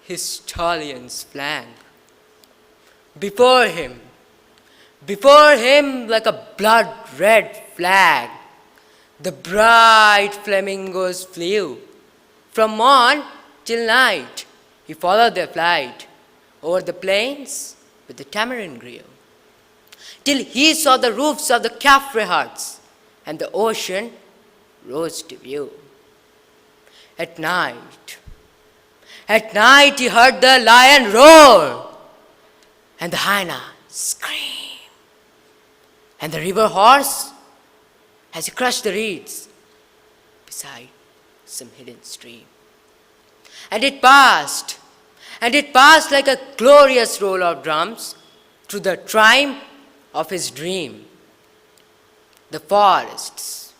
S9: his stallion's flank. Before him, like a blood-red flag, the bright flamingos flew. From morn till night, he followed their flight over the plains with the tamarind grew, till he saw the roofs of the Caffrey huts and the ocean rose to view. At night he heard the lion roar and the hyena scream, and the river horse as he crushed the reeds beside some hidden stream. And it passed like a glorious roll of drums through the triumph of his dream. The forests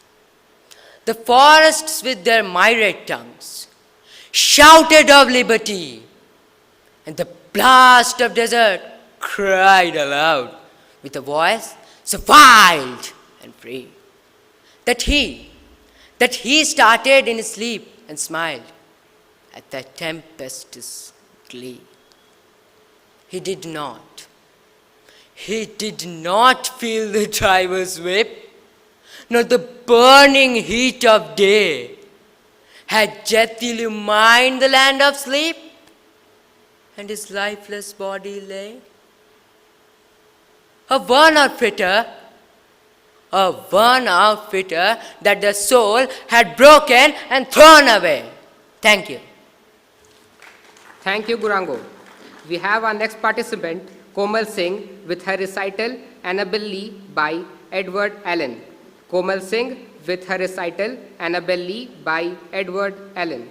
S9: with their myriad tongues shouted of liberty, and the blast of desert cried aloud with a voice so wild and free that he started in his sleep and smiled at the tempest's glee. He did not feel the driver's whip, nor the burning heat of day. Had Death illumined the land of sleep, and his lifeless body lay? A worn-out fitter that the soul had broken and thrown away. Thank you.
S1: Thank you, Gurango. We have our next participant, Komal Singh, with her recital Annabel Lee by Edward Allen. Komal Singh with her recital Annabel Lee by Edward Allen.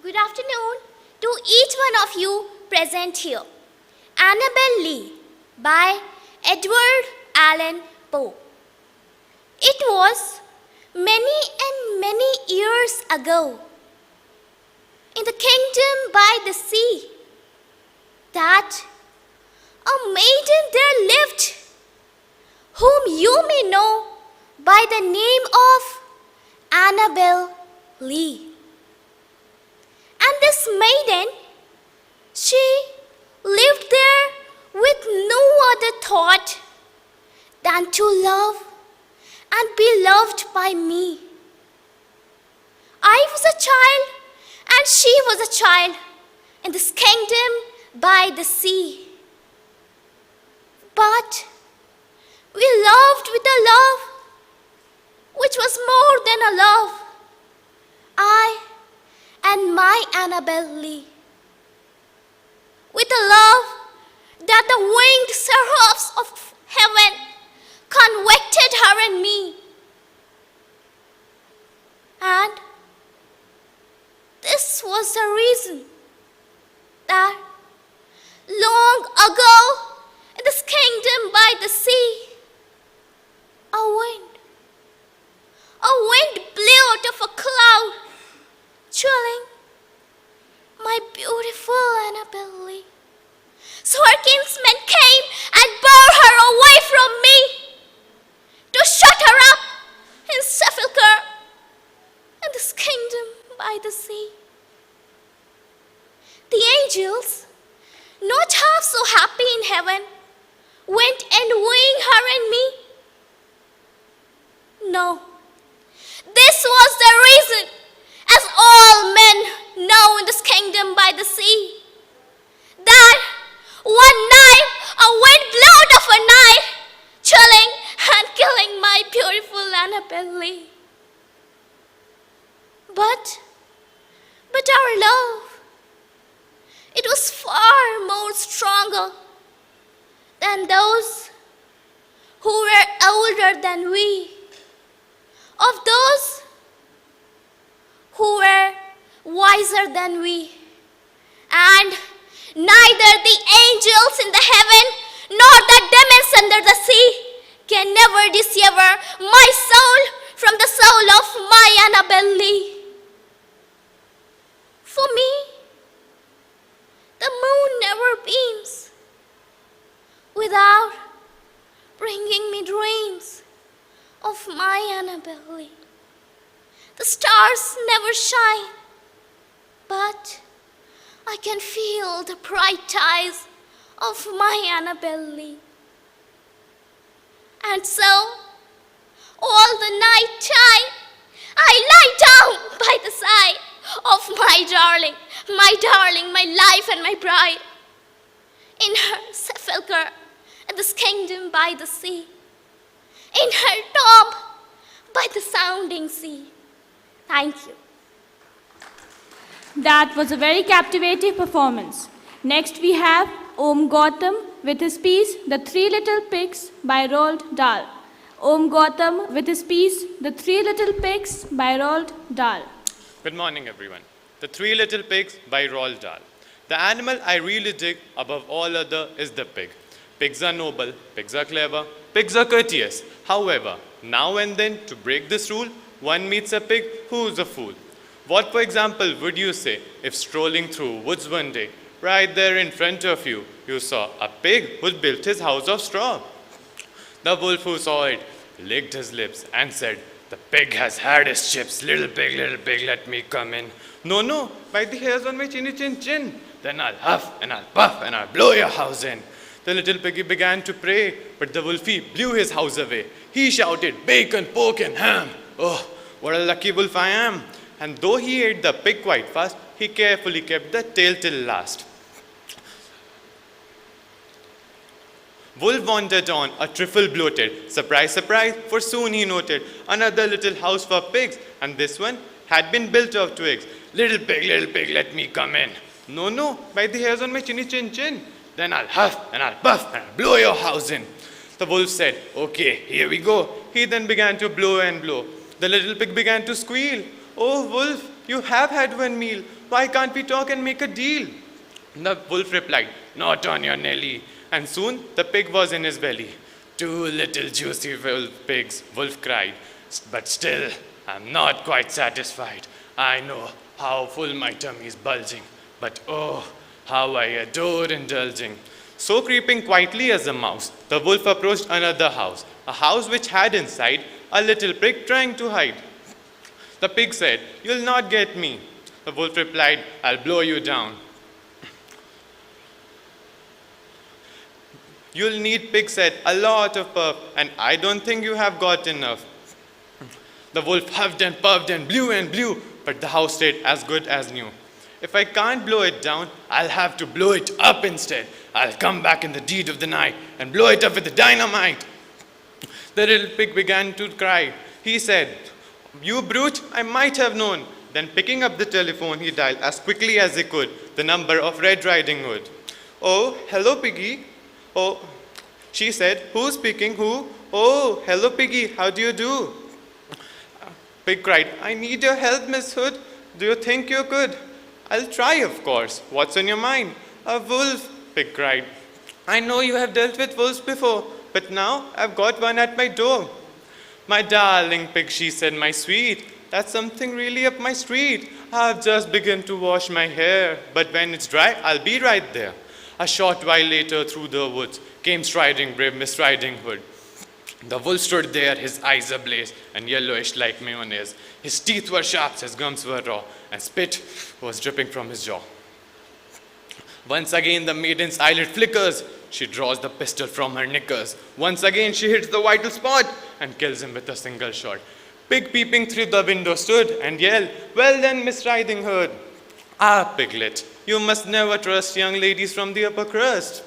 S10: Good afternoon to each one of you present here. Annabel Lee by Edward Allan Poe. It was many and many years ago, in the kingdom by the sea, that a maiden there lived, whom you may know by the name of Annabel Lee. And this maiden, she lived there with no other thought than to love and be loved by me. I was a child and she was a child in this kingdom by the sea. But we loved with a love which was more than a love. I and my Annabel Lee. With a love that the winged seraphs of heaven convicted her and me. was the reason that long ago in this kingdom by the sea, a wind blew out of a cloud, chilling my beautiful Annabelle Lee. So her kinsmen came and bore her away from me to shut her up in sepulchre in this kingdom by the sea. The angels, not half so happy in heaven, went envying her and me. No, this was the reason, as all men know in this kingdom by the sea, that one night a wind blew out of a night, chilling and killing my beautiful Annabelle Lee. But our love, it was far more stronger than those who were older than we, of those who were wiser than we. And neither the angels in the heaven nor the demons under the sea can never dissever my soul from the soul of my Annabelle Lee. For me, the moon never beams without bringing me dreams of my Annabelle Lee. The stars never shine, but I can feel the bright eyes of my Annabelle Lee. And so, all the night time, I lie down by the side of my darling, my life and my bride, in her sepulchre in this kingdom by the sea, in her tomb by the sounding sea. Thank you.
S2: That was a very captivating performance. Next we have Om Gautam with his piece The Three Little Pigs by Roald Dahl. Om Gautam with his piece The Three Little Pigs by Roald Dahl.
S12: Good morning, everyone. The Three Little Pigs by Roald Dahl. The animal I really dig above all other is the pig. Pigs are noble, pigs are clever, pigs are courteous. However, now and then, to break this rule, one meets a pig who's a fool. What, for example, would you say if strolling through woods one day, right there in front of you, you saw a pig who built his house of straw? The wolf who saw it licked his lips and said, "The pig has had his chips. Little pig, let me come in." "No, no, bite the hairs on my chinny chin chin. Then I'll huff and I'll puff and I'll blow your house in." The little piggy began to pray, but the wolfie blew his house away. He shouted, "Bacon, pork and ham. Oh, what a lucky wolf I am." And though he ate the pig quite fast, he carefully kept the tail till last. Wolf wandered on, a trifle bloated. Surprise, surprise, for soon he noted another little house for pigs, and this one had been built of twigs. Little pig, let me come in." "No, no, bite the hairs on my chinny chin chin. Then I'll huff and I'll puff and I'll blow your house in." The wolf said, "Okay, here we go." He then began to blow and blow. The little pig began to squeal. "Oh, wolf, you have had one meal. Why can't we talk and make a deal?" The wolf replied, "Not on your Nelly." And soon the pig was in his belly. "Two little juicy pigs," wolf cried. "But still, I'm not quite satisfied. I know how full my tummy's bulging, but oh, how I adore indulging." So creeping quietly as a mouse, the wolf approached another house, a house which had inside a little pig trying to hide. The pig said, "You'll not get me." The wolf replied, "I'll blow you down." "You'll need," pig said, "a lot of puff, and I don't think you have got enough." The wolf huffed and puffed and blew, but the house stayed as good as new. "If I can't blow it down, I'll have to blow it up instead. I'll come back in the deed of the night and blow it up with the dynamite." The little pig began to cry. He said, "You brute, I might have known." Then picking up the telephone, he dialed as quickly as he could the number of Red Riding Hood. "Oh, hello, piggy." "Oh," she said, "Who's speaking? Who?" "Oh, hello, piggy, how do you do?" Pig cried, "I need your help, Miss Hood. Do you think you could?" I'll try, of course. What's on your mind? A wolf, Pig cried. I know you have dealt with wolves before, but now I've got one at my door. My darling Pig, she said, my sweet, that's something really up my street. I've just begun to wash my hair, but when it's dry, I'll be right there. A short while later, through the woods, came striding brave Miss Riding Hood. The wolf stood there, his eyes ablaze and yellowish like mayonnaise. His teeth were sharp, his gums were raw, and spit was dripping from his jaw. Once again the maiden's eyelid flickers. She draws the pistol from her knickers. Once again she hits the vital spot and kills him with a single shot. Pig peeping through the window stood and yelled, well then, Miss Riding Hood. Ah, Piglet, you must never trust young ladies from the upper crust.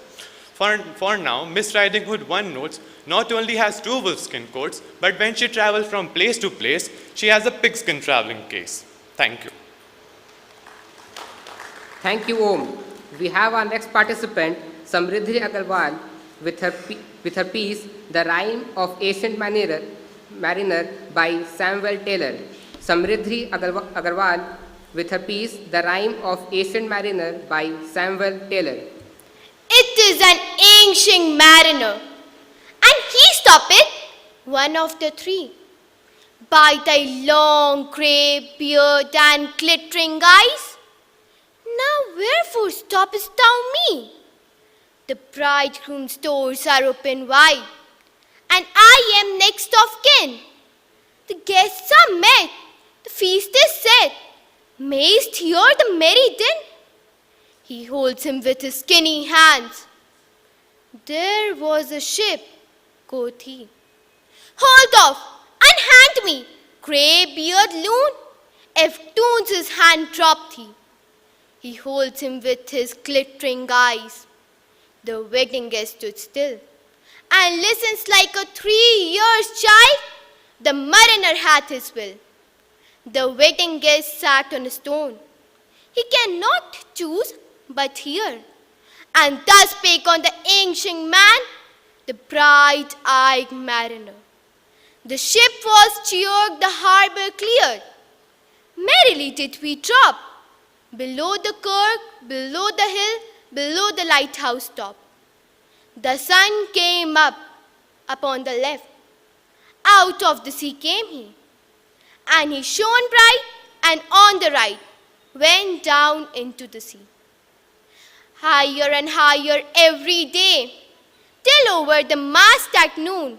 S12: For now, Miss Riding Hood, one notes, not only has 2 wolfskin coats, but when she travels from place to place, she has a pigskin traveling case. Thank you.
S1: Thank you, Om. We have our next participant, Samriddhi Agarwal, with her piece, The Rime of Ancient Mariner by Samuel Taylor. Samriddhi Agarwal with her piece, The Rime of Ancient Mariner by Samuel Taylor.
S10: It is an ancient mariner, and he stoppeth, one of the 3, by thy long grey beard and glittering eyes. Now wherefore stoppest thou me? The bridegroom's doors are open wide, and I am next of kin. The guests are met, the feast is set. Mayst hear the merry din? He holds him with his skinny hands. There was a ship, quoth he. Hold off, unhand me, grey-beard loon. If tunes his hand dropped he. He holds him with his glittering eyes. The wedding guest stood still and listens like a 3-year child. The mariner hath his will. The wedding guest sat on a stone. He cannot choose but hear. And thus spake on the ancient man, the bright-eyed mariner. The ship was cheered, the harbor cleared. Merrily did we drop, below the kirk, below the hill, below the lighthouse top. The sun came up upon the left. Out of the sea came he, and he shone bright, and on the right went down into the sea. Higher and higher every day, till over the mast at noon,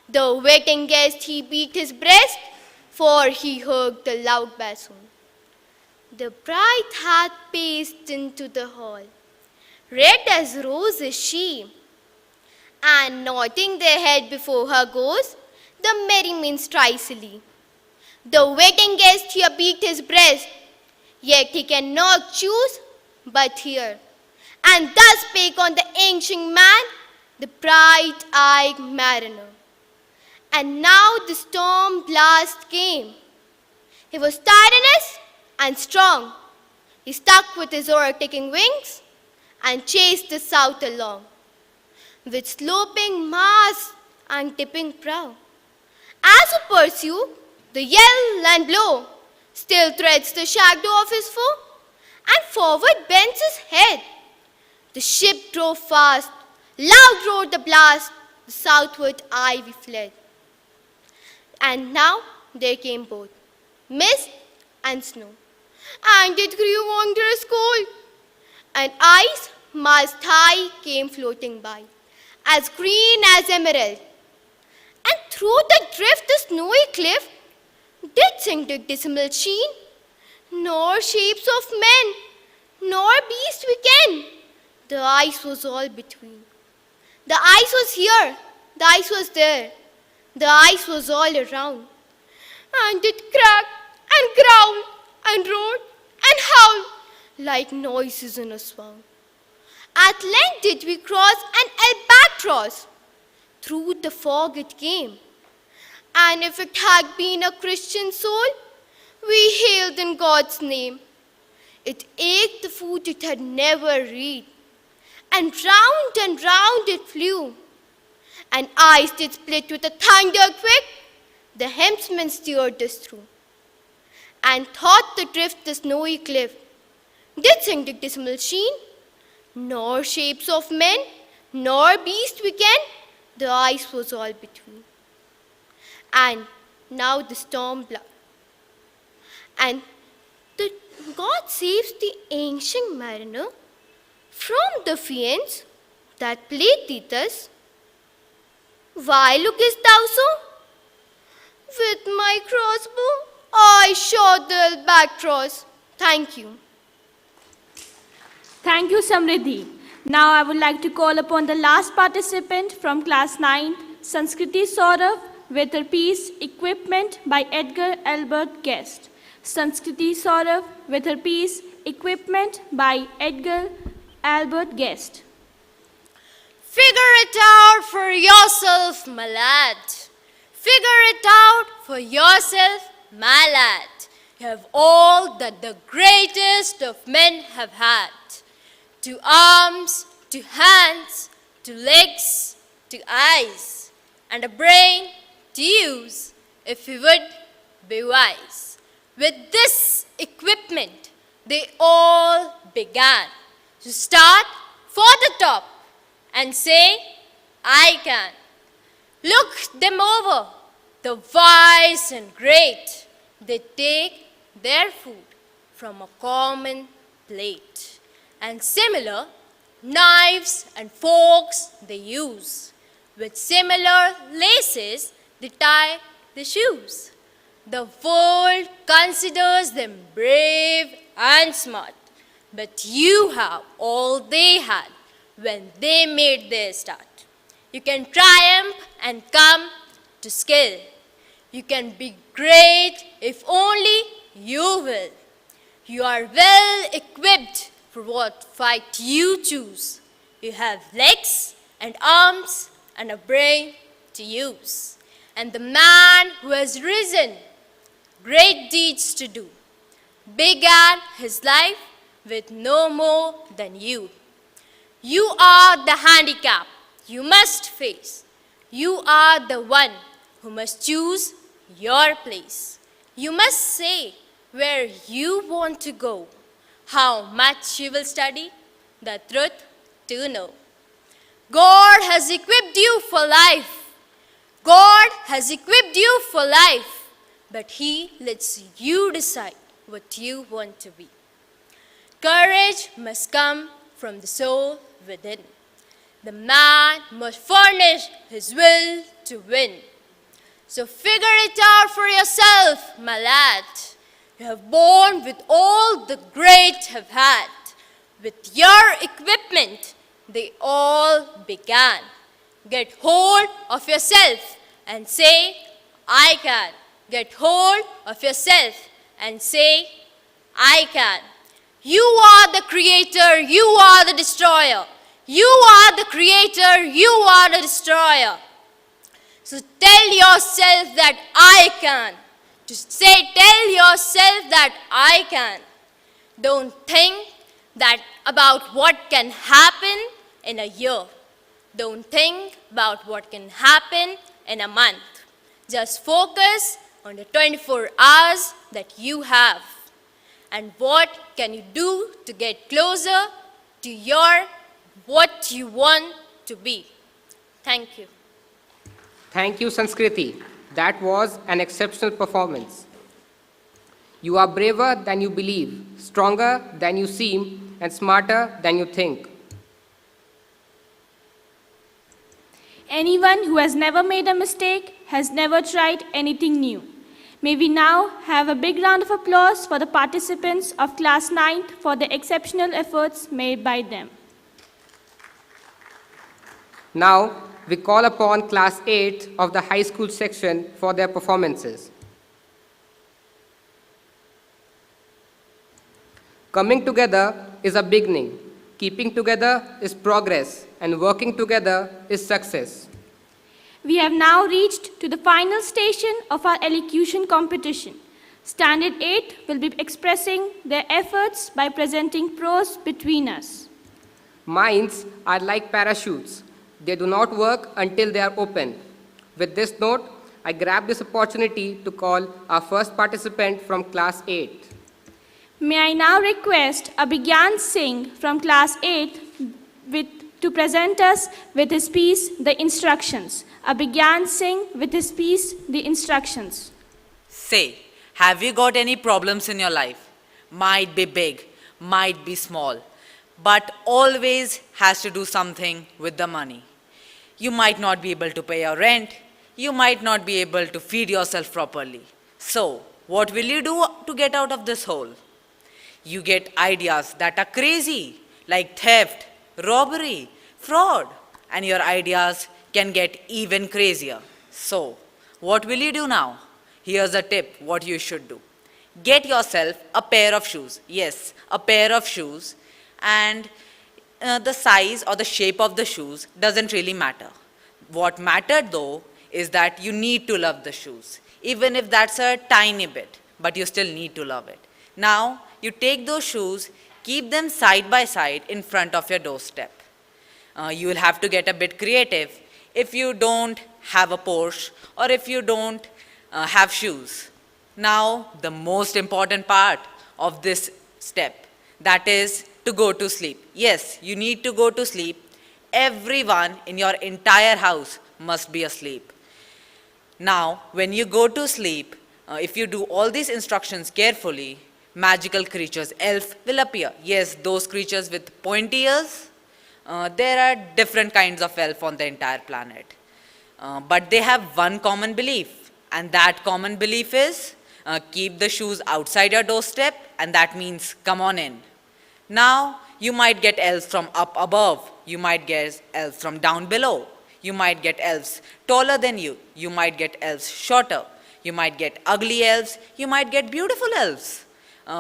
S10: the waiting guest he beat his breast, for he heard the loud bassoon. The bride hath paced into the hall, red as rose is she, and nodding their head before her goes the merry minstrelsy. The waiting guest here beat his breast, yet he cannot choose but hear. And thus spake on the ancient man, the bright-eyed mariner. And now the storm blast came. He was tyrannous and strong. He stuck with his o'ertaking wings and chased the south along, with sloping mast and tipping prow. As he pursued, the yell and blow still threads the shadow of his foe, and forward bends his head. The ship drove fast, loud roared the blast, the southward ivy fled. And now there came both, mist and snow, and it grew wondrous cold, and ice mast high came floating by, as green as emerald. And through the drift the snowy cliff did sink the dismal sheen, nor shapes of men, nor beasts we ken. The ice was all between. The ice was here, the ice was there, the ice was all around. And it cracked and growled and roared and howled like noises in a swound. At length did we cross an albatross. Through the fog it came, and if it had been a Christian soul, we hailed in God's name. It ate the food it had never read, and round it flew. And ice did split with a thunder quick, the helmsman steered us through, and thought the drift the snowy cliff Did sing decimal sheen, nor shapes of men, nor beast we can, the ice was all between. And now the storm blows, and the God saves the ancient mariner from the fiends that plagued us. Why lookest thou so? With my crossbow I shot the albatross. Thank you.
S2: Thank you, Samriddhi. Now I would like to call upon the last participant from class 9, Sanskriti Saurav, with her piece Equipment by Edgar Albert Guest. Sanskriti Saurav with her piece Equipment by Edgar Albert Guest.
S10: Figure it out for yourself, my lad. Figure it out for yourself, my lad. You have all that the greatest of men have had. 2 arms, 2 hands, 2 legs, 2 eyes, and a brain to use if you would be wise. With this equipment, they all began to start for the top and say, I can. Look them over, the wise and great. They take their food from a common plate. And similar knives and forks they use. With similar laces they tie the shoes. The world considers them brave and smart, but you have all they had when they made their start. You can triumph and come to skill. You can be great if only you will. You are well equipped for what fight you choose. You have legs and arms and a brain to use. And the man who has risen, great deeds to do, began his life with no more than you. You are the handicap you must face. You are the one who must choose your place. You must say where you want to go, how much you will study, the truth to know. God has equipped you for life. God has equipped you for life, but He lets you decide what you want to be. Courage must come from the soul within. The man must furnish his will to win. So figure it out for yourself, my lad. You have born with all the great have had. With your equipment, they all began. Get hold of yourself and say, I can. Get hold of yourself and say, I can. You are the creator, you are the destroyer. You are the creator, you are the destroyer. So tell yourself that I can. Tell yourself that I can. Don't think that about what can happen in a year. Don't think about what can happen in a month. Just focus on the 24 hours that you have. And what can you do to get closer to what you want to be. Thank you.
S1: Thank you, Sanskriti. That was an exceptional performance. You are braver than you believe, stronger than you seem, and smarter than you think.
S2: Anyone who has never made a mistake has never tried anything new. May we now have a big round of applause for the participants of Class 9th for the exceptional efforts made by them.
S1: Now, we call upon Class 8 of the high school section for their performances. Coming together is a beginning. Keeping together is progress, and working together is success.
S2: We have now reached to the final station of our elocution competition. Standard 8 will be expressing their efforts by presenting prose between us.
S1: Minds are like parachutes. They do not work until they are open. With this note, I grab this opportunity to call our first participant from Class 8.
S2: May I now request Abhigyan Singh from class 8 to present us with his piece, The Instructions. Abhigyan Singh with his piece, The Instructions.
S13: Say, have you got any problems in your life? Might be big, might be small, but always has to do something with the money. You might not be able to pay your rent, you might not be able to feed yourself properly. So, what will you do to get out of this hole? You get ideas that are crazy, like theft, robbery, fraud, and your ideas can get even crazier. So, what will you do now? Here's a tip what you should do. Get yourself a pair of shoes. Yes, a pair of shoes, and the size or the shape of the shoes doesn't really matter. What mattered though is that you need to love the shoes, even if that's a tiny bit, but you still need to love it. Now, you take those shoes, keep them side by side in front of your doorstep. You will have to get a bit creative if you don't have a Porsche or if you don't have shoes. Now, the most important part of this step, that is to go to sleep. Yes, you need to go to sleep. Everyone in your entire house must be asleep. Now, when you go to sleep, if you do all these instructions carefully, magical creatures, elf, will appear. Yes, those creatures with pointy ears. There are different kinds of elf on the entire planet. But they have one common belief, and that common belief is keep the shoes outside your doorstep, and that means come on in. Now, you might get elves from up above, you might get elves from down below, you might get elves taller than you, you might get elves shorter, you might get ugly elves, you might get beautiful elves,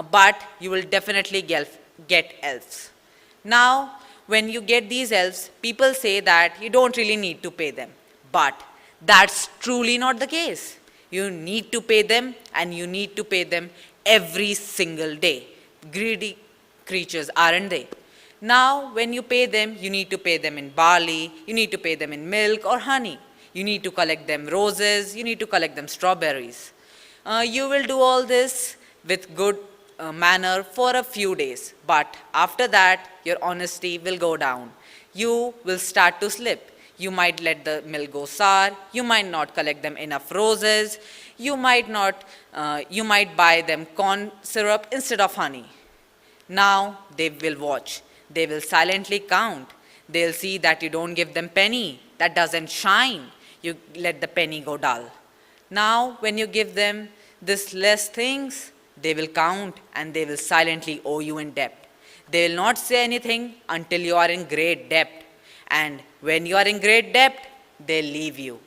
S13: but you will definitely get elves. Now, when you get these elves, people say that you don't really need to pay them, but that's truly not the case. You need to pay them, and you need to pay them every single day. Greedy creatures, aren't they? Now, when you pay them, you need to pay them in barley, you need to pay them in milk or honey. You need to collect them roses, you need to collect them strawberries. You will do all this with good manner for a few days, but after that, your honesty will go down. You will start to slip. You might let the milk go sour, you might not collect them enough roses, you might buy them corn syrup instead of honey. Now they will watch, they will silently count, they'll see that you don't give them penny, that doesn't shine, you let the penny go dull. Now when you give them this less things, they will count and they will silently owe you in debt. They will not say anything until you are in great debt. And when you are in great debt, they'll leave you.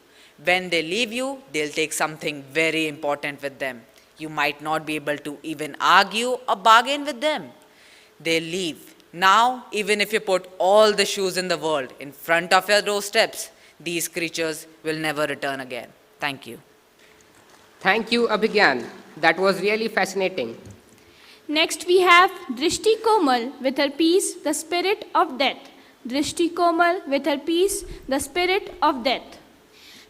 S13: When they leave you, they'll take something very important with them. You might not be able to even argue or bargain with them. They'll leave. Now, even if you put all the shoes in the world in front of your doorsteps, these creatures will never return again. Thank you.
S1: Thank you, Abhigyan. That was really fascinating.
S2: Next we have Drishti Komal with her piece, The Spirit of Death. Drishti Komal with her piece, The Spirit of Death.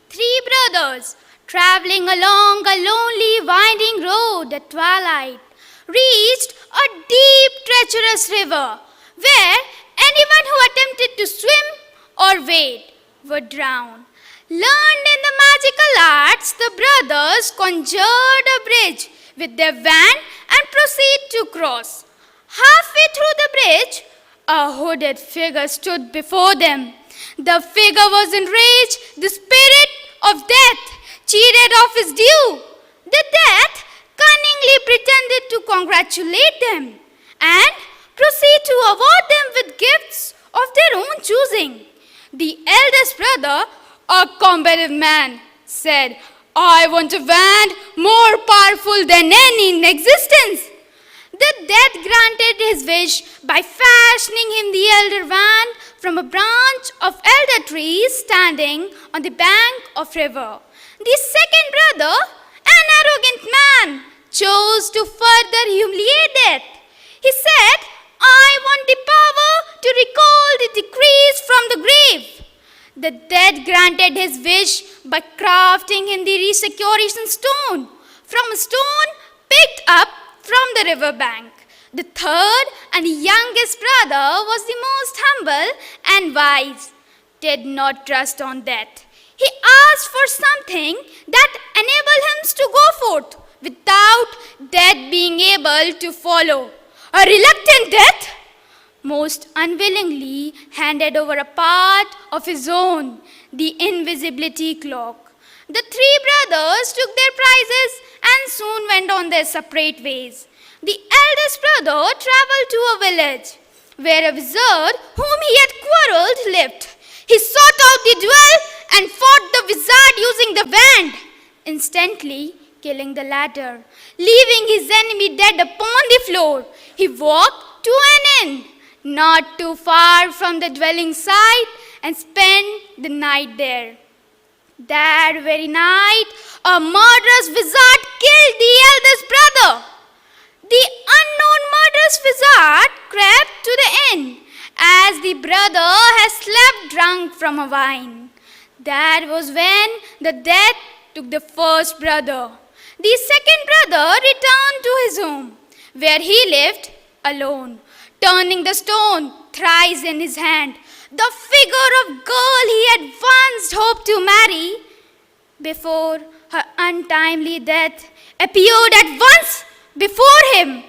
S10: Three brothers traveling along a lonely winding road at twilight reached a deep treacherous river where anyone who attempted to swim or wade would drown. Learned in the magical arts, the brothers conjured a bridge with their van and proceed to cross. Halfway through the bridge, a hooded figure stood before them. The figure was enraged. The spirit of death cheated of his due. The death cunningly pretended to congratulate them and proceed to award them with gifts of their own choosing. The eldest brother, a combative man, said, "I want a wand more powerful than any in existence." The death granted his wish by fashioning him the elder wand from a branch of elder trees standing on the bank of river. The second brother, an arrogant man, chose to further humiliate death. He said, "I want the power to recall the decrees from the grave." The dead granted his wish by crafting him the resecuration stone from a stone picked up from the river bank.
S4: The third and youngest brother was the most humble and wise, did not trust on death. He asked for something that enabled him to go forth without death being able to follow. A reluctant death most unwillingly handed over a part of his own, the invisibility cloak. The three brothers took their prizes and soon went on their separate ways. The eldest brother traveled to a village where a wizard whom he had quarreled lived. He sought out the duel and fought the wizard using the wand, instantly killing the latter, leaving his enemy dead upon the floor. He walked to an inn not too far from the dwelling site and spent the night there. That very night, a murderous wizard killed the eldest brother. The unknown murderous wizard crept to the inn as the brother had slept drunk from a wine. That was when the death took the first brother. The second brother returned to his home, where he lived alone, turning the stone thrice in his hand. The figure of girl he had once hoped to marry before her untimely death appeared at once before him,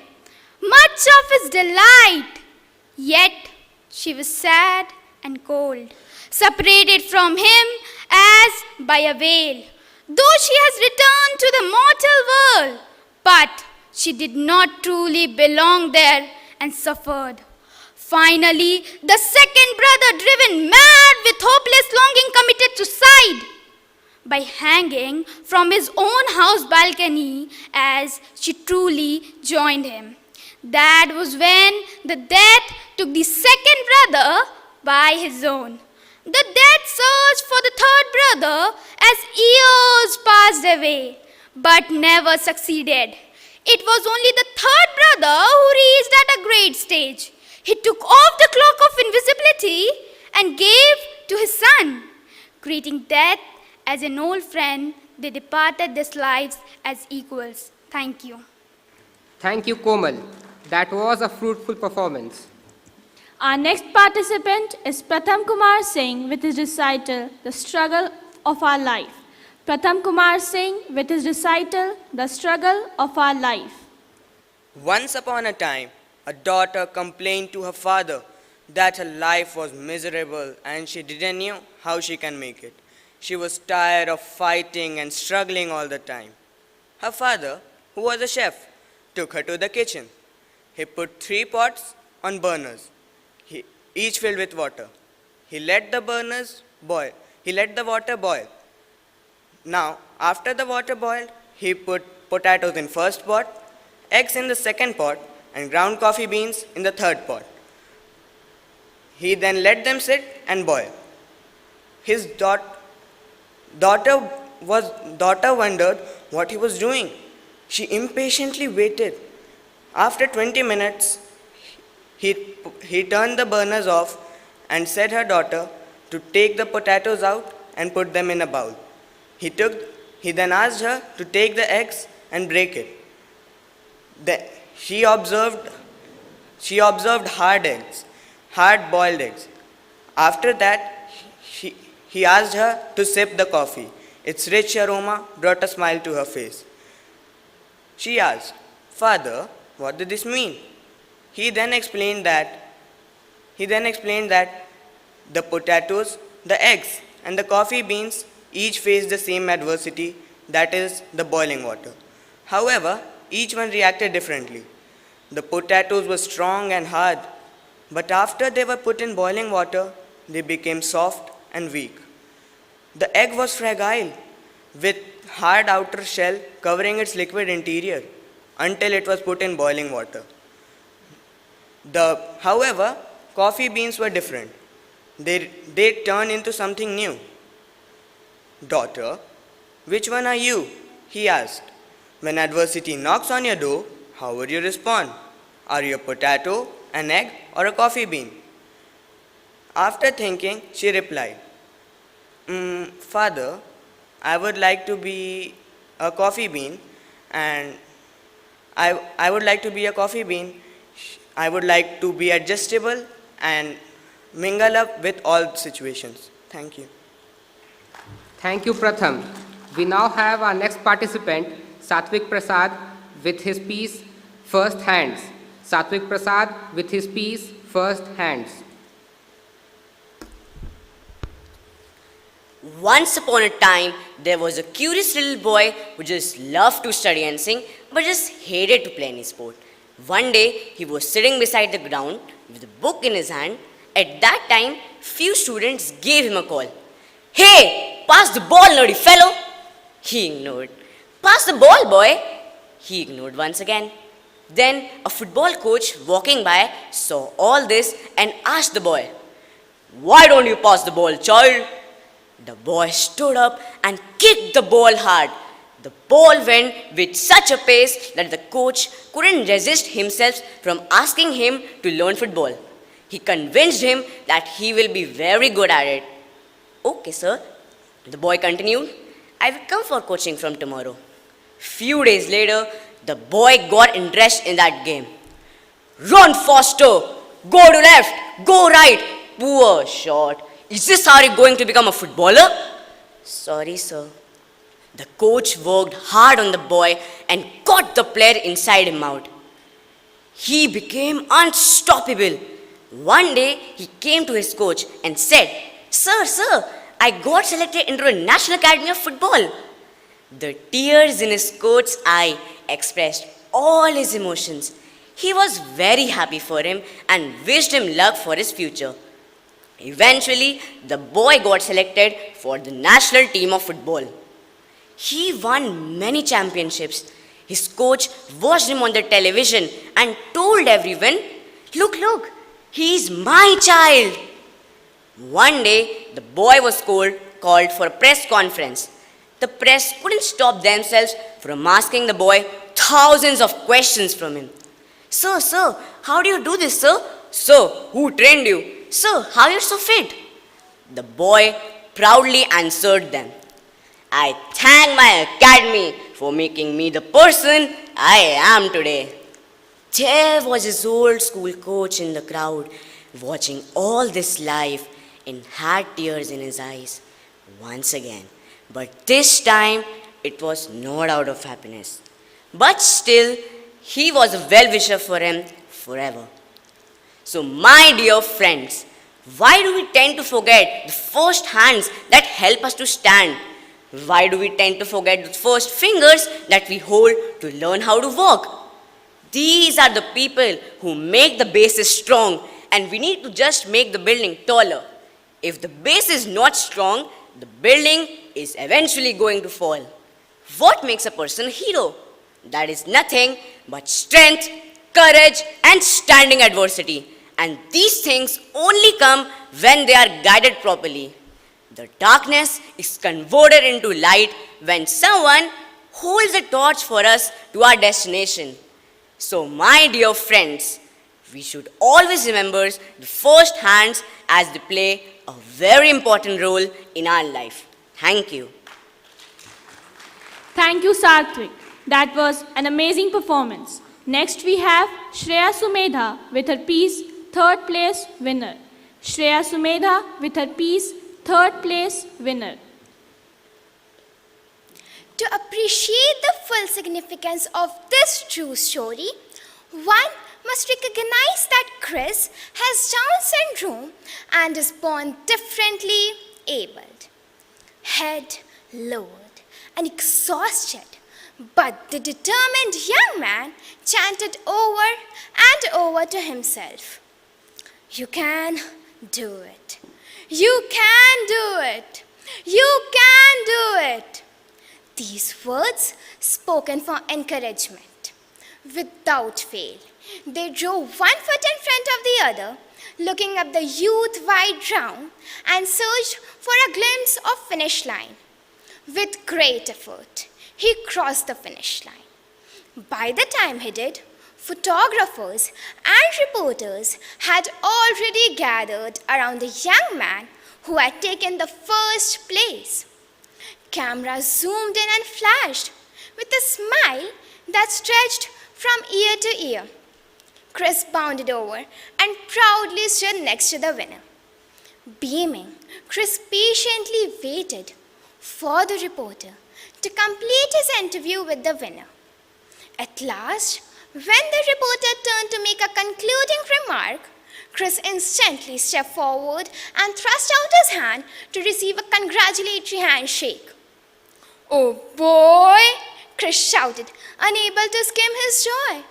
S4: much of his delight. Yet she was sad and cold, separated from him as by a veil. Though she has returned to the mortal world, but she did not truly belong there and suffered. Finally, the second brother, driven mad with hopeless longing, committed suicide by hanging from his own house balcony as she truly joined him. That was when the death took the second brother by his own. The death searched for the third brother as years passed away, but never succeeded. It was only the third brother who reached at a great stage. He took off the cloak of invisibility and gave to his son. Greeting death as an old friend, they departed this lives as equals. Thank you.
S1: Thank you, Komal. That was a fruitful performance.
S2: Our next participant is Pratham Kumar Singh with his recital, The Struggle of Our Life. Pratham Kumar Singh with his recital, The Struggle of Our Life.
S14: Once upon a time, a daughter complained to her father that her life was miserable and she didn't know how she can make it. She was tired of fighting and struggling all the time. Her father, who was a chef, took her to the kitchen. He put 3 pots on burners, each filled with water. He let the water boil. Now, after the water boiled, he put potatoes in first pot, eggs in the second pot, and ground coffee beans in the third pot. He then let them sit and boil. His daughter wondered what he was doing. She impatiently waited. After 20 minutes, he turned the burners off and said her daughter to take the potatoes out and put them in a bowl. He then asked her to take the eggs and break it. She observed hard-boiled eggs. After that, he asked her to sip the coffee. Its rich aroma brought a smile to her face. She asked, "Father, what did this mean?" He then explained that the potatoes, the eggs, and the coffee beans each faced the same adversity, that is, the boiling water. However, each one reacted differently. The potatoes were strong and hard, but after they were put in boiling water, they became soft and weak. The egg was fragile, with hard outer shell covering its liquid interior, until it was put in boiling water. However, coffee beans were different. They turned into something new. "Daughter, which one are you?" he asked. "When adversity knocks on your door, how would you respond? Are you a potato, an egg, or a coffee bean?" After thinking, she replied, "Father, I would like to be a coffee bean, and I would like to be a coffee bean I would like to be adjustable and mingle up with all situations. Thank you.
S1: Thank you, Pratham. We now have our next participant, Satvik Prasad, with his piece, First Hands. Satvik Prasad with his piece, First Hands.
S15: Once upon a time, there was a curious little boy who just loved to study and sing, but just hated to play any sport. One day, he was sitting beside the ground with a book in his hand. At that time, few students gave him a call. Hey, pass the ball, nerdy fellow. He ignored. Pass the ball, boy. He ignored once again. Then a football coach walking by saw all this and asked the boy, Why don't you pass the ball, child? The boy stood up and kicked the ball hard. The ball went with such a pace that the coach couldn't resist himself from asking him to learn football. He convinced him that he will be very good at it. Okay, sir, the boy continued. I will come for coaching from tomorrow. Few days later, the boy got interest in that game. Run faster! Go to left! Go right! Poor shot! Is this how you're going to become a footballer? Sorry, sir. The coach worked hard on the boy and got the player inside him out. He became unstoppable. One day, he came to his coach and said, Sir, I got selected into a National Academy of Football. The tears in his coach's eye expressed all his emotions. He was very happy for him and wished him luck for his future. Eventually, the boy got selected for the national team of football. He won many championships. His coach watched him on the television and told everyone, Look, he's my child. One day, the boy was called for a press conference. The press couldn't stop themselves from asking the boy thousands of questions from him. Sir, how do you do this, sir? Sir, who trained you? Sir, how are you so fit? The boy proudly answered them. I thank my academy for making me the person I am today. There was his old school coach in the crowd, watching all this live and had tears in his eyes once again. But this time, it was not out of happiness. But still, he was a well-wisher for him forever. So, my dear friends, why do we tend to forget the first hands that help us to stand? Why do we tend to forget the first fingers that we hold to learn how to walk? These are the people who make the bases strong, and we need to just make the building taller. If the base is not strong, the building is eventually going to fall. What makes a person a hero? That is nothing but strength, courage, and standing adversity. And these things only come when they are guided properly. The darkness is converted into light when someone holds a torch for us to our destination. So, my dear friends, we should always remember the first hands as they play a very important role in our life. Thank you.
S2: Thank you, Satvik. That was an amazing performance. Next, we have Shreya Sumedha with her piece, Third Place Winner. Shreya Sumedha with her piece, Third Place Winner.
S16: To appreciate the full significance of this true story, one must recognize that Chris has Down syndrome and is born differently abled, head lowered and exhausted. But the determined young man chanted over and over to himself, You can do it. You can do it. You can do it. These words spoken for encouragement. Without fail, they drove one foot in front of the other, looking up the youth-wide round and searched for a glimpse of finish line. With great effort, he crossed the finish line. By the time he did, photographers and reporters had already gathered around the young man who had taken the first place. Cameras zoomed in and flashed with a smile that stretched from ear to ear. Chris bounded over and proudly stood next to the winner. Beaming, Chris patiently waited for the reporter to complete his interview with the winner. At last, when the reporter turned to make a concluding remark, Chris instantly stepped forward and thrust out his hand to receive a congratulatory handshake. "Oh boy," Chris shouted, unable to skim his joy.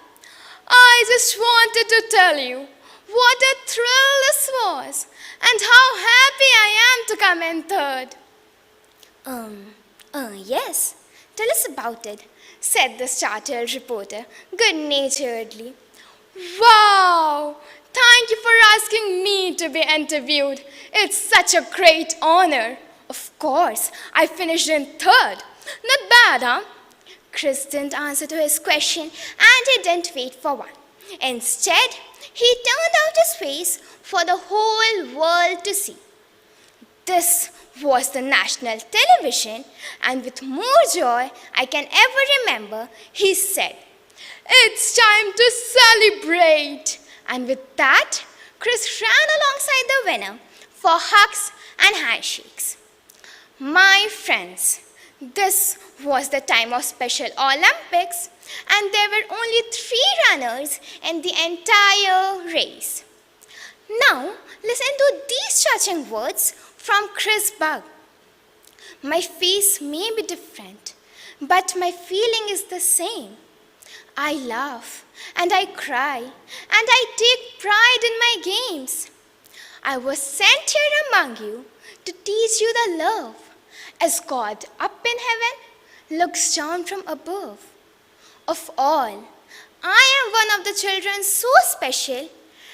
S16: "I just wanted to tell you what a thrill this was and how happy I am to come in third." Yes, tell us about it," said the startled reporter good-naturedly. "Wow! Thank you for asking me to be interviewed. It's such a great honor. Of course, I finished in third. Not bad, huh?" Chris didn't answer to his question and he didn't wait for one. Instead, he turned out his face for the whole world to see. This was the national television, and with more joy I can ever remember, he said, "It's time to celebrate." And with that, Chris ran alongside the winner for hugs and handshakes. My friends, this was the time of Special Olympics, and there were only 3 runners in the entire race. Now, listen to these touching words from Chris Bug. "My face may be different, but my feeling is the same. I laugh and I cry and I take pride in my games. I was sent here among you to teach you the love, as God up in heaven looks down from above. Of all, I am one of the children so special,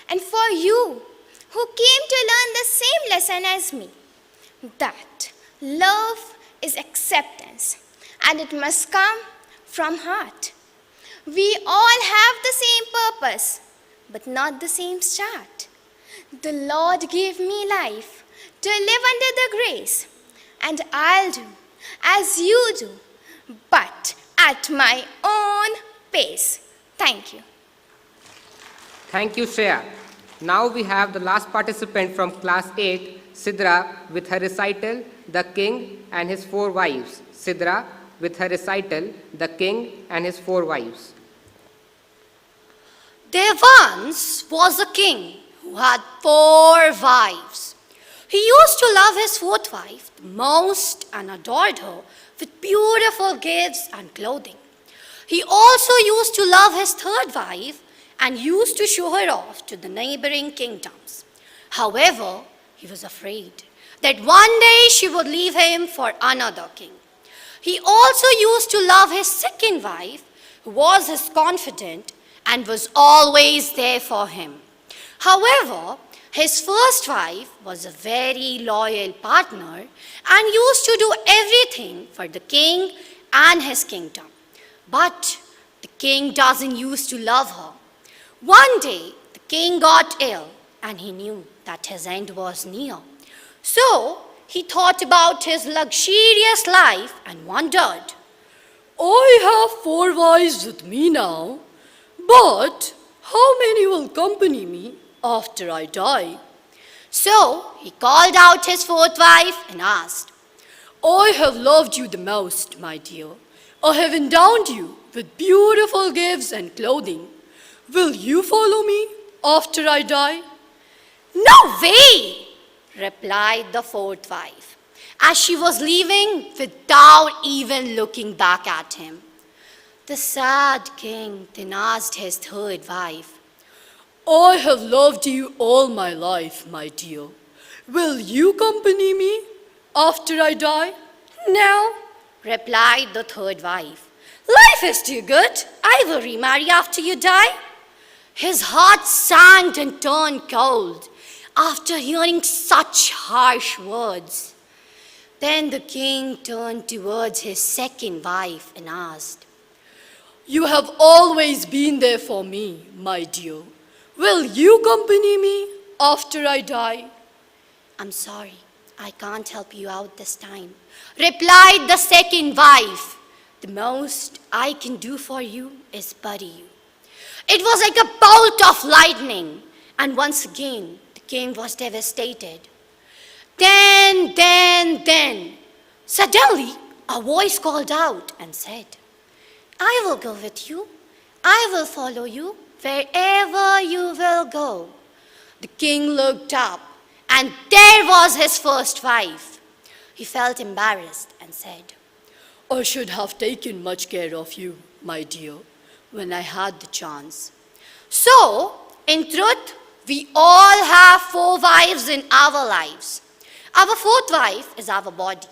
S16: and for you who came to learn the same lesson as me, that love is acceptance, and it must come from heart. We all have the same purpose, but not the same start. The Lord gave me life to live under the grace, and I'll do as you do, but at my own pace." Thank you.
S1: Thank you, Shreya. Now we have the last participant from class 8, Sidra, with her recital, "The King and His 4 Wives." Sidra, with her recital, "The King and His 4 Wives."
S17: There once was a king who had 4 wives. He used to love his 4th wife the most and adored her with beautiful gifts and clothing. He also used to love his 3rd wife and used to show her off to the neighboring kingdoms. However, he was afraid that one day she would leave him for another king. He also used to love his 2nd wife, who was his confidant and was always there for him. However, his 1st wife was a very loyal partner and used to do everything for the king and his kingdom. But the king doesn't used to love her. One day, the king got ill and he knew that his end was near. So, he thought about his luxurious life and wondered, "I have 4 wives with me now, but how many will accompany me after I die?" So, he called out his 4th wife and asked, "I have loved you the most, my dear. I have endowed you with beautiful gifts and clothing. Will you follow me after I die?" "No way," replied the 4th wife, as she was leaving without even looking back at him. The sad king then asked his 3rd wife, "I have loved you all my life, my dear. Will you accompany me after I die?" "No," replied the 3rd wife. "Life is too good. I will remarry after you die." His heart sank and turned cold after hearing such harsh words. Then the king turned towards his 2nd wife and asked, "You have always been there for me, my dear. Will you accompany me after I die?" "I'm sorry, I can't help you out this time," replied the 2nd wife. "The most I can do for you is bury you. It was like a bolt of lightning. And once again, the king was devastated. Then, suddenly, a voice called out and said, I will go with you. I will follow you wherever you will go. The king looked up, and there was his first wife. He felt embarrassed and said, I should have taken much care of you, my dear, when I had the chance. So, in truth, we all have 4 wives in our lives. Our 4th wife is our body.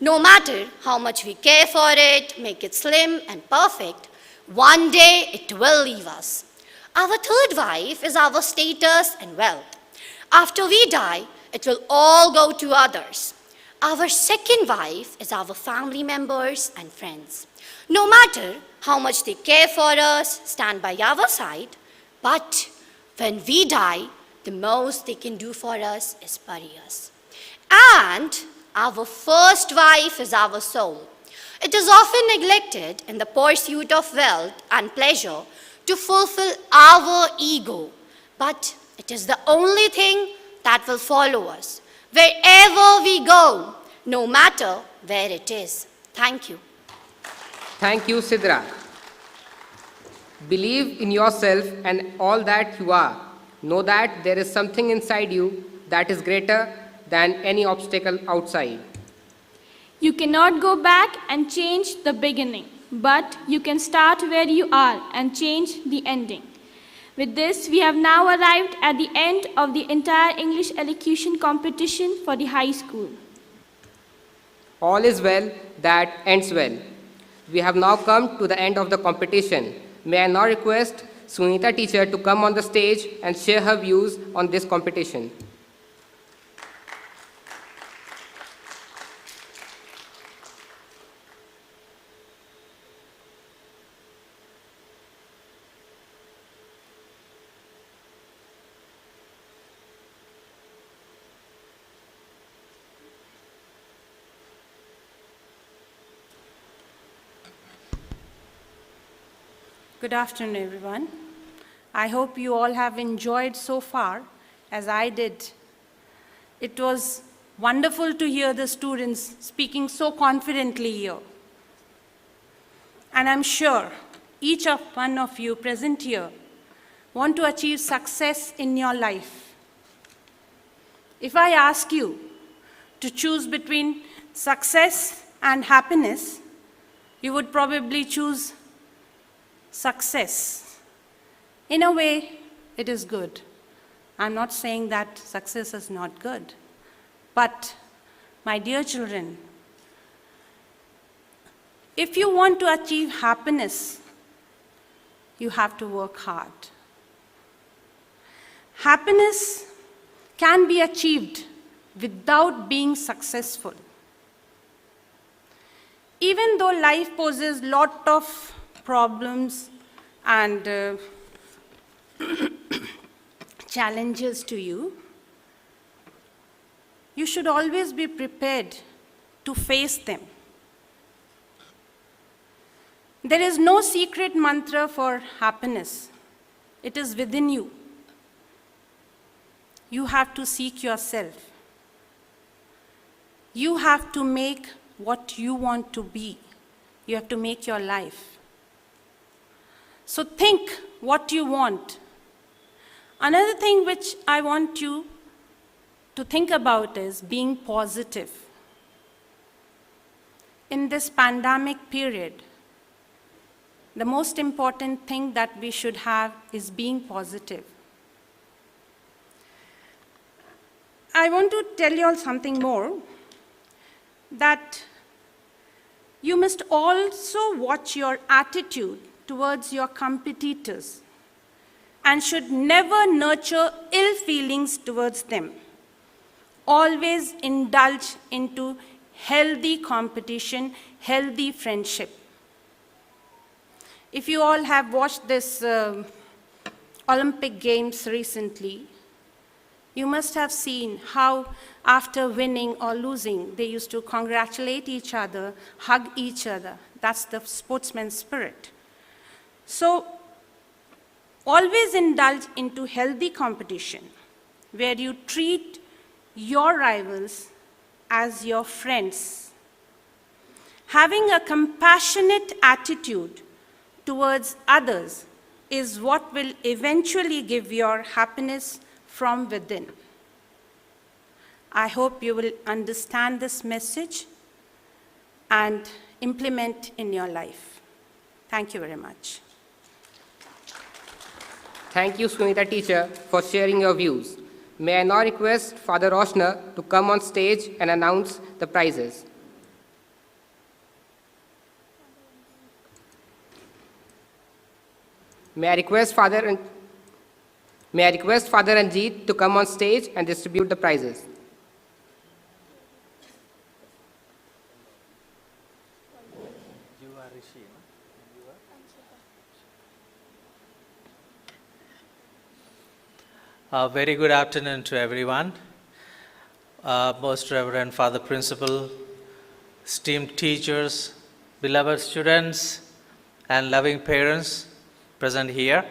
S17: No matter how much we care for it, make it slim and perfect, one day it will leave us. Our 3rd wife is our status and wealth. After we die, it will all go to others. Our 2nd wife is our family members and friends. No matter how much they care for us, stand by our side, but when we die, the most they can do for us is bury us. And our 1st wife is our soul. It is often neglected in the pursuit of wealth and pleasure to fulfill our ego, but it is the only thing that will follow us wherever we go, no matter where it is. Thank you.
S1: Thank you, Sidra. Believe in yourself and all that you are. Know that there is something inside you that is greater than any obstacle outside.
S2: You cannot go back and change the beginning, but you can start where you are and change the ending. With this, we have now arrived at the end of the entire English elocution competition for the high school.
S1: All is well that ends well. We have now come to the end of the competition. May I now request Sunita teacher to come on the stage and share her views on this competition.
S18: Good afternoon, everyone. I hope you all have enjoyed so far as I did. It was wonderful to hear the students speaking so confidently here. And I'm sure each one of you present here want to achieve success in your life. If I ask you to choose between success and happiness, you would probably choose success. In a way, it is good. I'm not saying that success is not good. But, my dear children, if you want to achieve happiness, you have to work hard. Happiness can be achieved without being successful. Even though life poses a lot of problems and challenges to you, you should always be prepared to face them. There is no secret mantra for happiness. It is within you. You have to seek yourself. You have to make what you want to be. You have to make your life. So think what you want. Another thing which I want you to think about is being positive. In this pandemic period, the most important thing that we should have is being positive. I want to tell you all something more, that you must also watch your attitude towards your competitors and should never nurture ill feelings towards them. Always indulge into healthy competition, healthy friendship. If you all have watched this Olympic Games recently, you must have seen how after winning or losing, they used to congratulate each other, hug each other. That's the sportsman's spirit. So Always indulge into healthy competition, where you treat your rivals as your friends. Having a compassionate attitude towards others is what will eventually give your happiness from within. I hope you will understand this message and implement in your life. Thank you very much.
S1: Thank you, Sunita teacher, for sharing your views. May I now request Father Roshner to come on stage and announce the prizes. May I request Father Ranjit to come on stage and distribute the prizes.
S19: Very good afternoon to everyone. Most Reverend Father Principal, esteemed teachers, beloved students, and loving parents present here.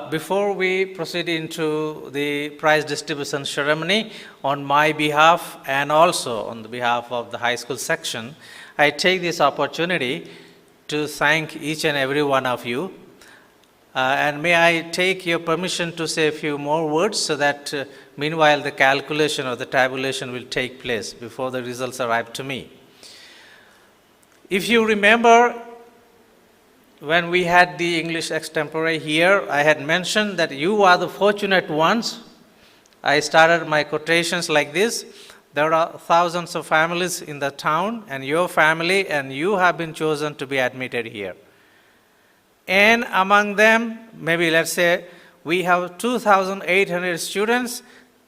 S19: Before we proceed into the prize distribution ceremony, on my behalf and also on the behalf of the high school section, I take this opportunity to thank each and every one of you. And may I take your permission to say a few more words so that meanwhile the calculation or the tabulation will take place before the results arrive to me. If you remember, when we had the English extempore here, I had mentioned that you are the fortunate ones. I started my quotations like this. There are thousands of families in the town and your family, and you have been chosen to be admitted here. And among them, maybe let's say we have 2,800 students,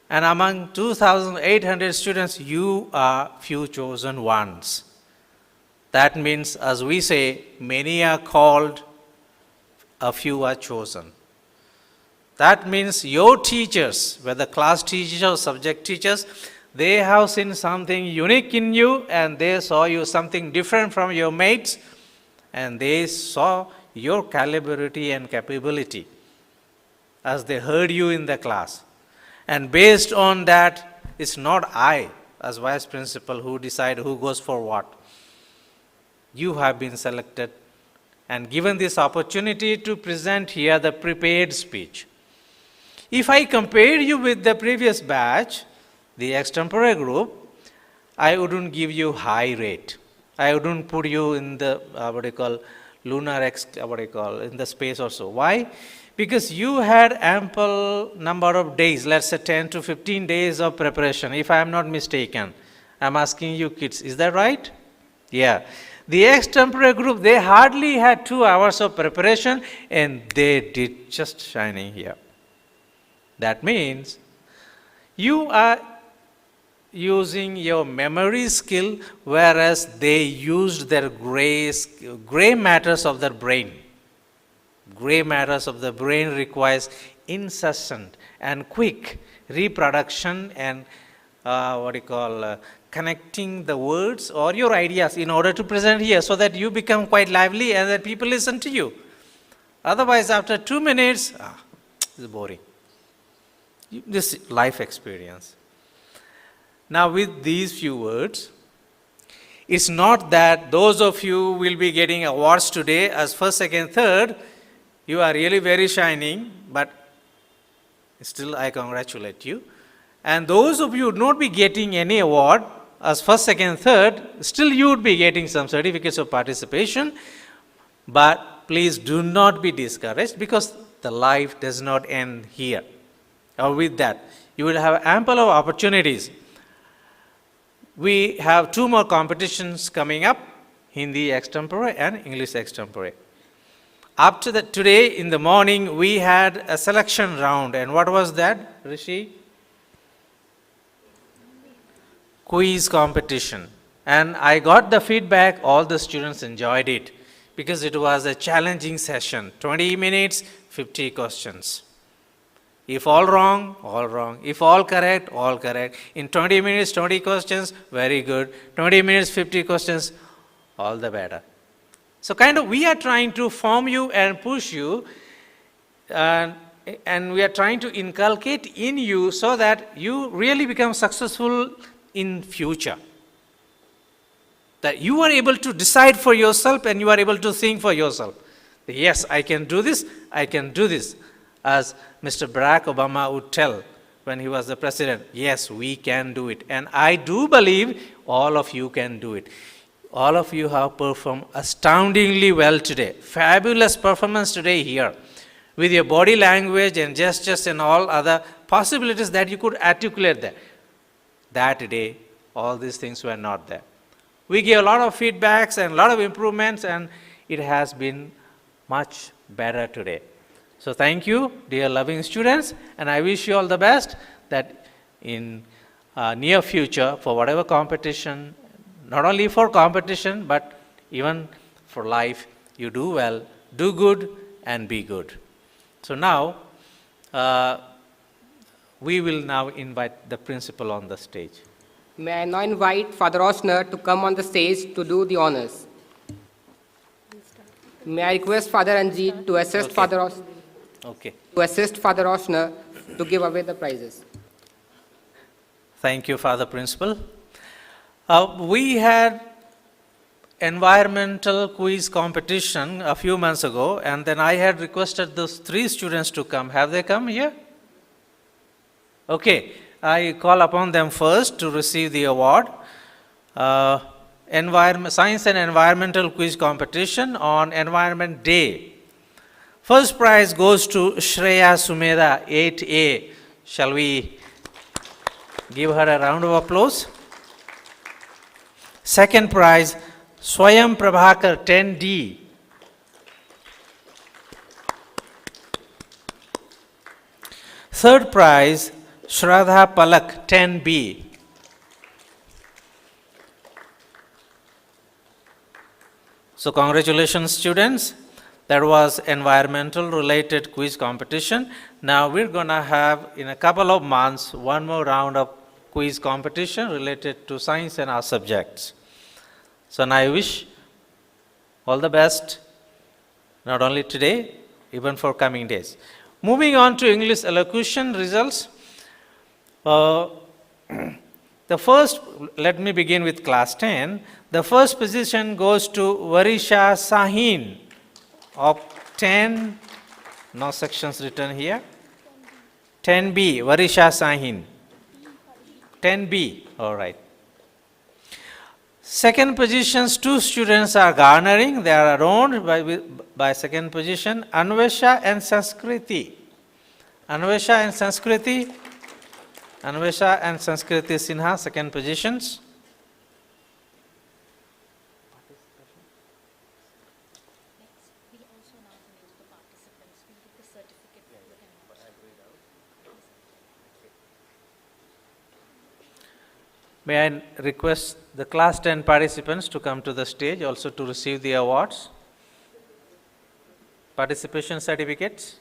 S19: and among 2,800 students, you are few chosen ones. That means, as we say, many are called, a few are chosen. That means your teachers, whether class teachers or subject teachers, they have seen something unique in you, and they saw you something different from your mates, and they saw your calibrity and capability as they heard you in the class. And based on that, it's not I, as vice principal, who decide who goes for what. You have been selected and given this opportunity to present here the prepared speech. If I compare you with the previous batch, the extempore group, I wouldn't give you high rate. I wouldn't put you in the, in the space or so. Why? Because you had ample number of days, let's say 10 to 15 days of preparation, if I am not mistaken. I'm asking you kids, is that right? Yeah. The extempore group, they hardly had 2 hours of preparation and they did just shining here. That means you are using your memory skill, whereas they used their gray matters of their brain. Gray matters of the brain requires incessant and quick reproduction and connecting the words or your ideas in order to present here so that you become quite lively and that people listen to you. Otherwise, after 2 minutes, it's boring. This life experience. Now, with these few words, it's not that those of you will be getting awards today as first, second, third. You are really very shining, but still I congratulate you. And those of you would not be getting any award as first, second, third, still you would be getting some certificates of participation. But please do not be discouraged because the life does not end here. Or with that, you will have ample of opportunities. We have 2 more competitions coming up, Hindi extempore and English extempore. After that, today in the morning, we had a selection round. And what was that, Rishi? Quiz competition. And I got the feedback, all the students enjoyed it because it was a challenging session. 20 minutes, 50 questions. If all wrong, all wrong. If all correct, all correct. In 20 minutes, 20 questions, very good. 20 minutes, 50 questions, all the better. So kind of we are trying to form you and push you and we are trying to inculcate in you so that you really become successful in future. That you are able to decide for yourself and you are able to think for yourself. Yes, I can do this, I can do this. As Mr. Barack Obama would tell when he was the president, yes, we can do it. And I do believe all of you can do it. All of you have performed astoundingly well today. Fabulous performance today here. With your body language and gestures and all other possibilities that you could articulate there. That day, all these things were not there. We gave a lot of feedbacks and a lot of improvements, and it has been much better today. So thank you, dear loving students, and I wish you all the best that in near future, for whatever competition, not only for competition, but even for life, you do well, do good, and be good. So now, we will now invite the principal on the stage.
S1: May I now invite Father Oshner to come on the stage to do the honors. May I request Father Anjit to assist Father Oshner.
S19: Okay.
S1: To assist Father Oshner to give away the prizes.
S19: Thank you, Father Principal. We had environmental quiz competition a few months ago, and then I had requested those 3 students to come. Have they come here? Okay, I call upon them first to receive the award. Science and Environmental Quiz Competition on Environment Day. First prize goes to Shreya Sumeda, 8A. Shall we give her a round of applause? Second prize, Swayam Prabhakar, 10D. Third prize, Shraddha Palak, 10B. So congratulations, students. That was environmental related quiz competition. Now we're going to have, in a couple of months, one more round of quiz competition related to science and our subjects. So now I wish all the best, not only today, even for coming days. Moving on to English elocution results. The first, let me begin with class 10. The first position goes to Varisha Sahin of 10, no sections written here. 10B, Varisha Sahin. 10B, all right. Second positions, 2 students are garnering. They are owned by second position, Anvesha and Sanskriti. Anvesha and Sanskriti. Anvesha and Sanskriti Sinha, second positions. May I request the class 10 participants to come to the stage also to receive the awards, participation certificates.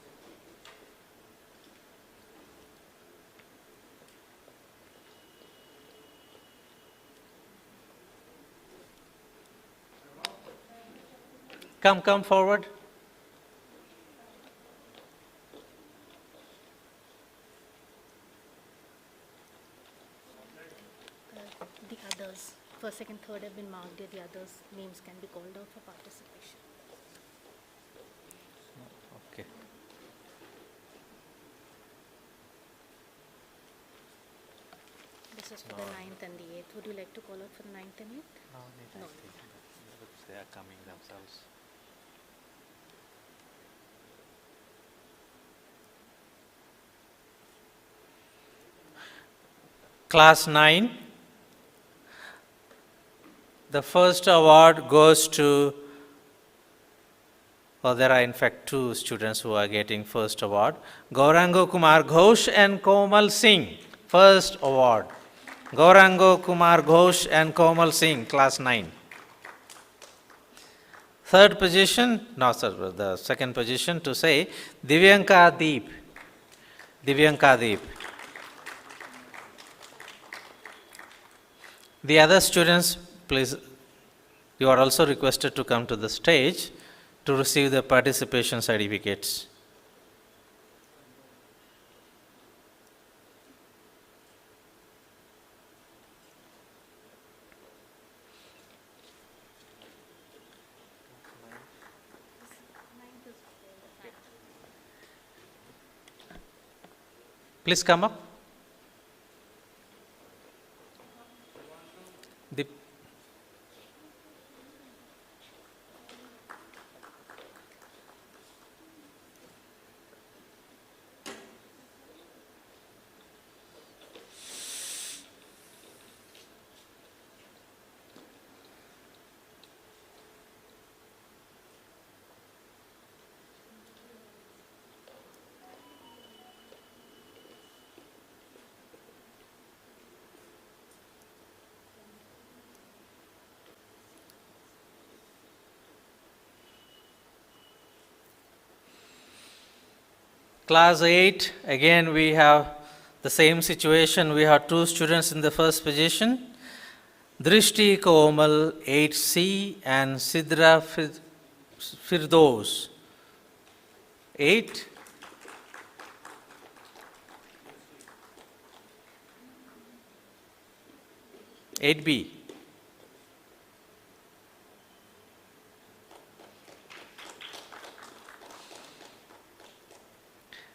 S19: Come forward.
S20: The others, first, second, third have been marked here. The others' names can be called out for participation.
S19: Okay.
S20: This is for the 9th and the 8th. Would you like to call out for the 9th and 8th? No.
S19: They are coming themselves. Class 9. The first award goes to, there are in fact 2 students who are getting first award. Gaurango Kumar Ghosh and Komal Singh, first award. Gaurango Kumar Ghosh and Komal Singh, class 9. Third position, no sir, the second position to say, Divyanka Deep. Divyanka Deep. The other students, please, you are also requested to come to the stage to receive the participation certificates. Please come up. The Class 8, again we have the same situation. We have two students in the first position, Drishti Komal 8C and Sidra Firdos 8. Eight B.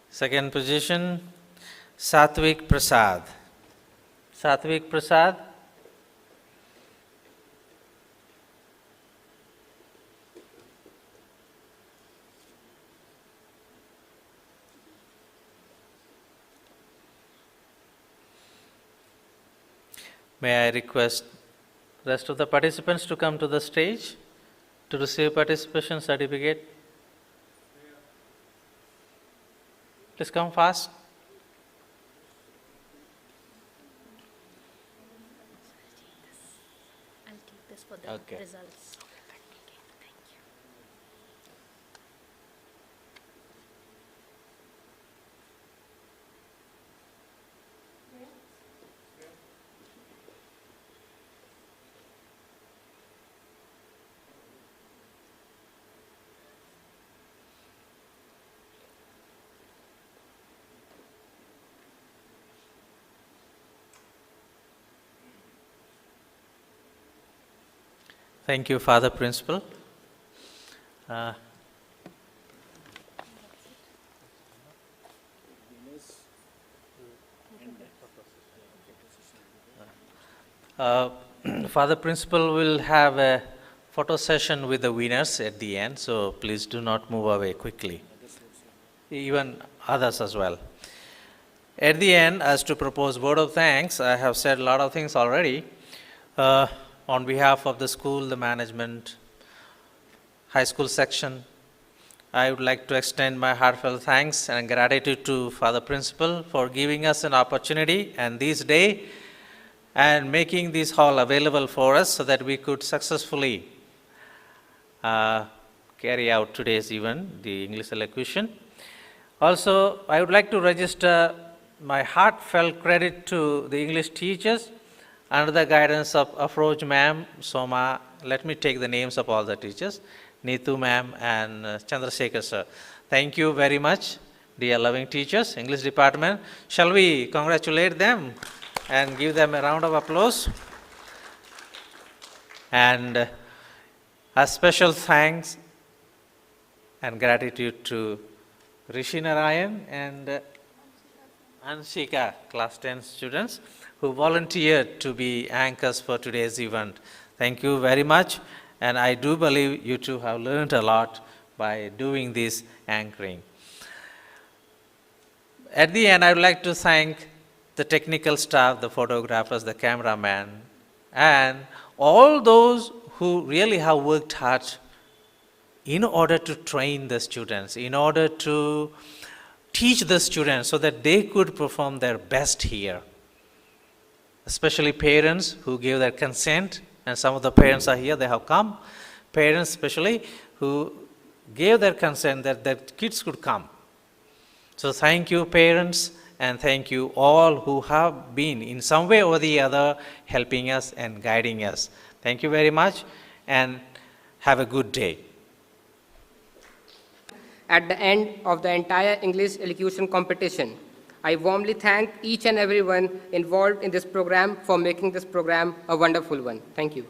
S19: Second position, Satvik Prasad. Satvik Prasad. May I request rest of the participants to come to the stage to receive participation certificate? Please come fast.
S20: I'll take this for the
S19: Okay.
S20: results.
S19: Thank you, Father Principal. Father Principal will have a photo session with the winners at the end, so please do not move away quickly. Even others as well. At the end, as to propose word of thanks, I have said a lot of things already. On behalf of the school, the management, high school section, I would like to extend my heartfelt thanks and gratitude to Father Principal for giving us an opportunity and this day and making this hall available for us so that we could successfully carry out today's event, the English Elocution. Also, I would like to register my heartfelt credit to the English teachers under the guidance of Afroj ma'am, Soma. Let me take the names of all the teachers, Neetu ma'am and Chandrasekhar sir. Thank you very much, dear loving teachers, English department. Shall we congratulate them and give them a round of applause? And a special thanks and gratitude to Rishi Narayan and Anshika, class 10 students, who volunteered to be anchors for today's event. Thank you very much, and I do believe you two have learned a lot by doing this anchoring. At the end, I would like to thank the technical staff, the photographers, the cameraman, and all those who really have worked hard in order to train the students, in order to teach the students so that they could perform their best here. Especially parents who gave their consent, and some of the parents are here, they have come. Parents especially who gave their consent that their kids could come. So thank you parents, and thank you all who have been in some way or the other helping us and guiding us. Thank you very much, and have a good day.
S1: At the end of the entire English elocution competition, I warmly thank each and everyone involved in this program for making this program a wonderful one. Thank you.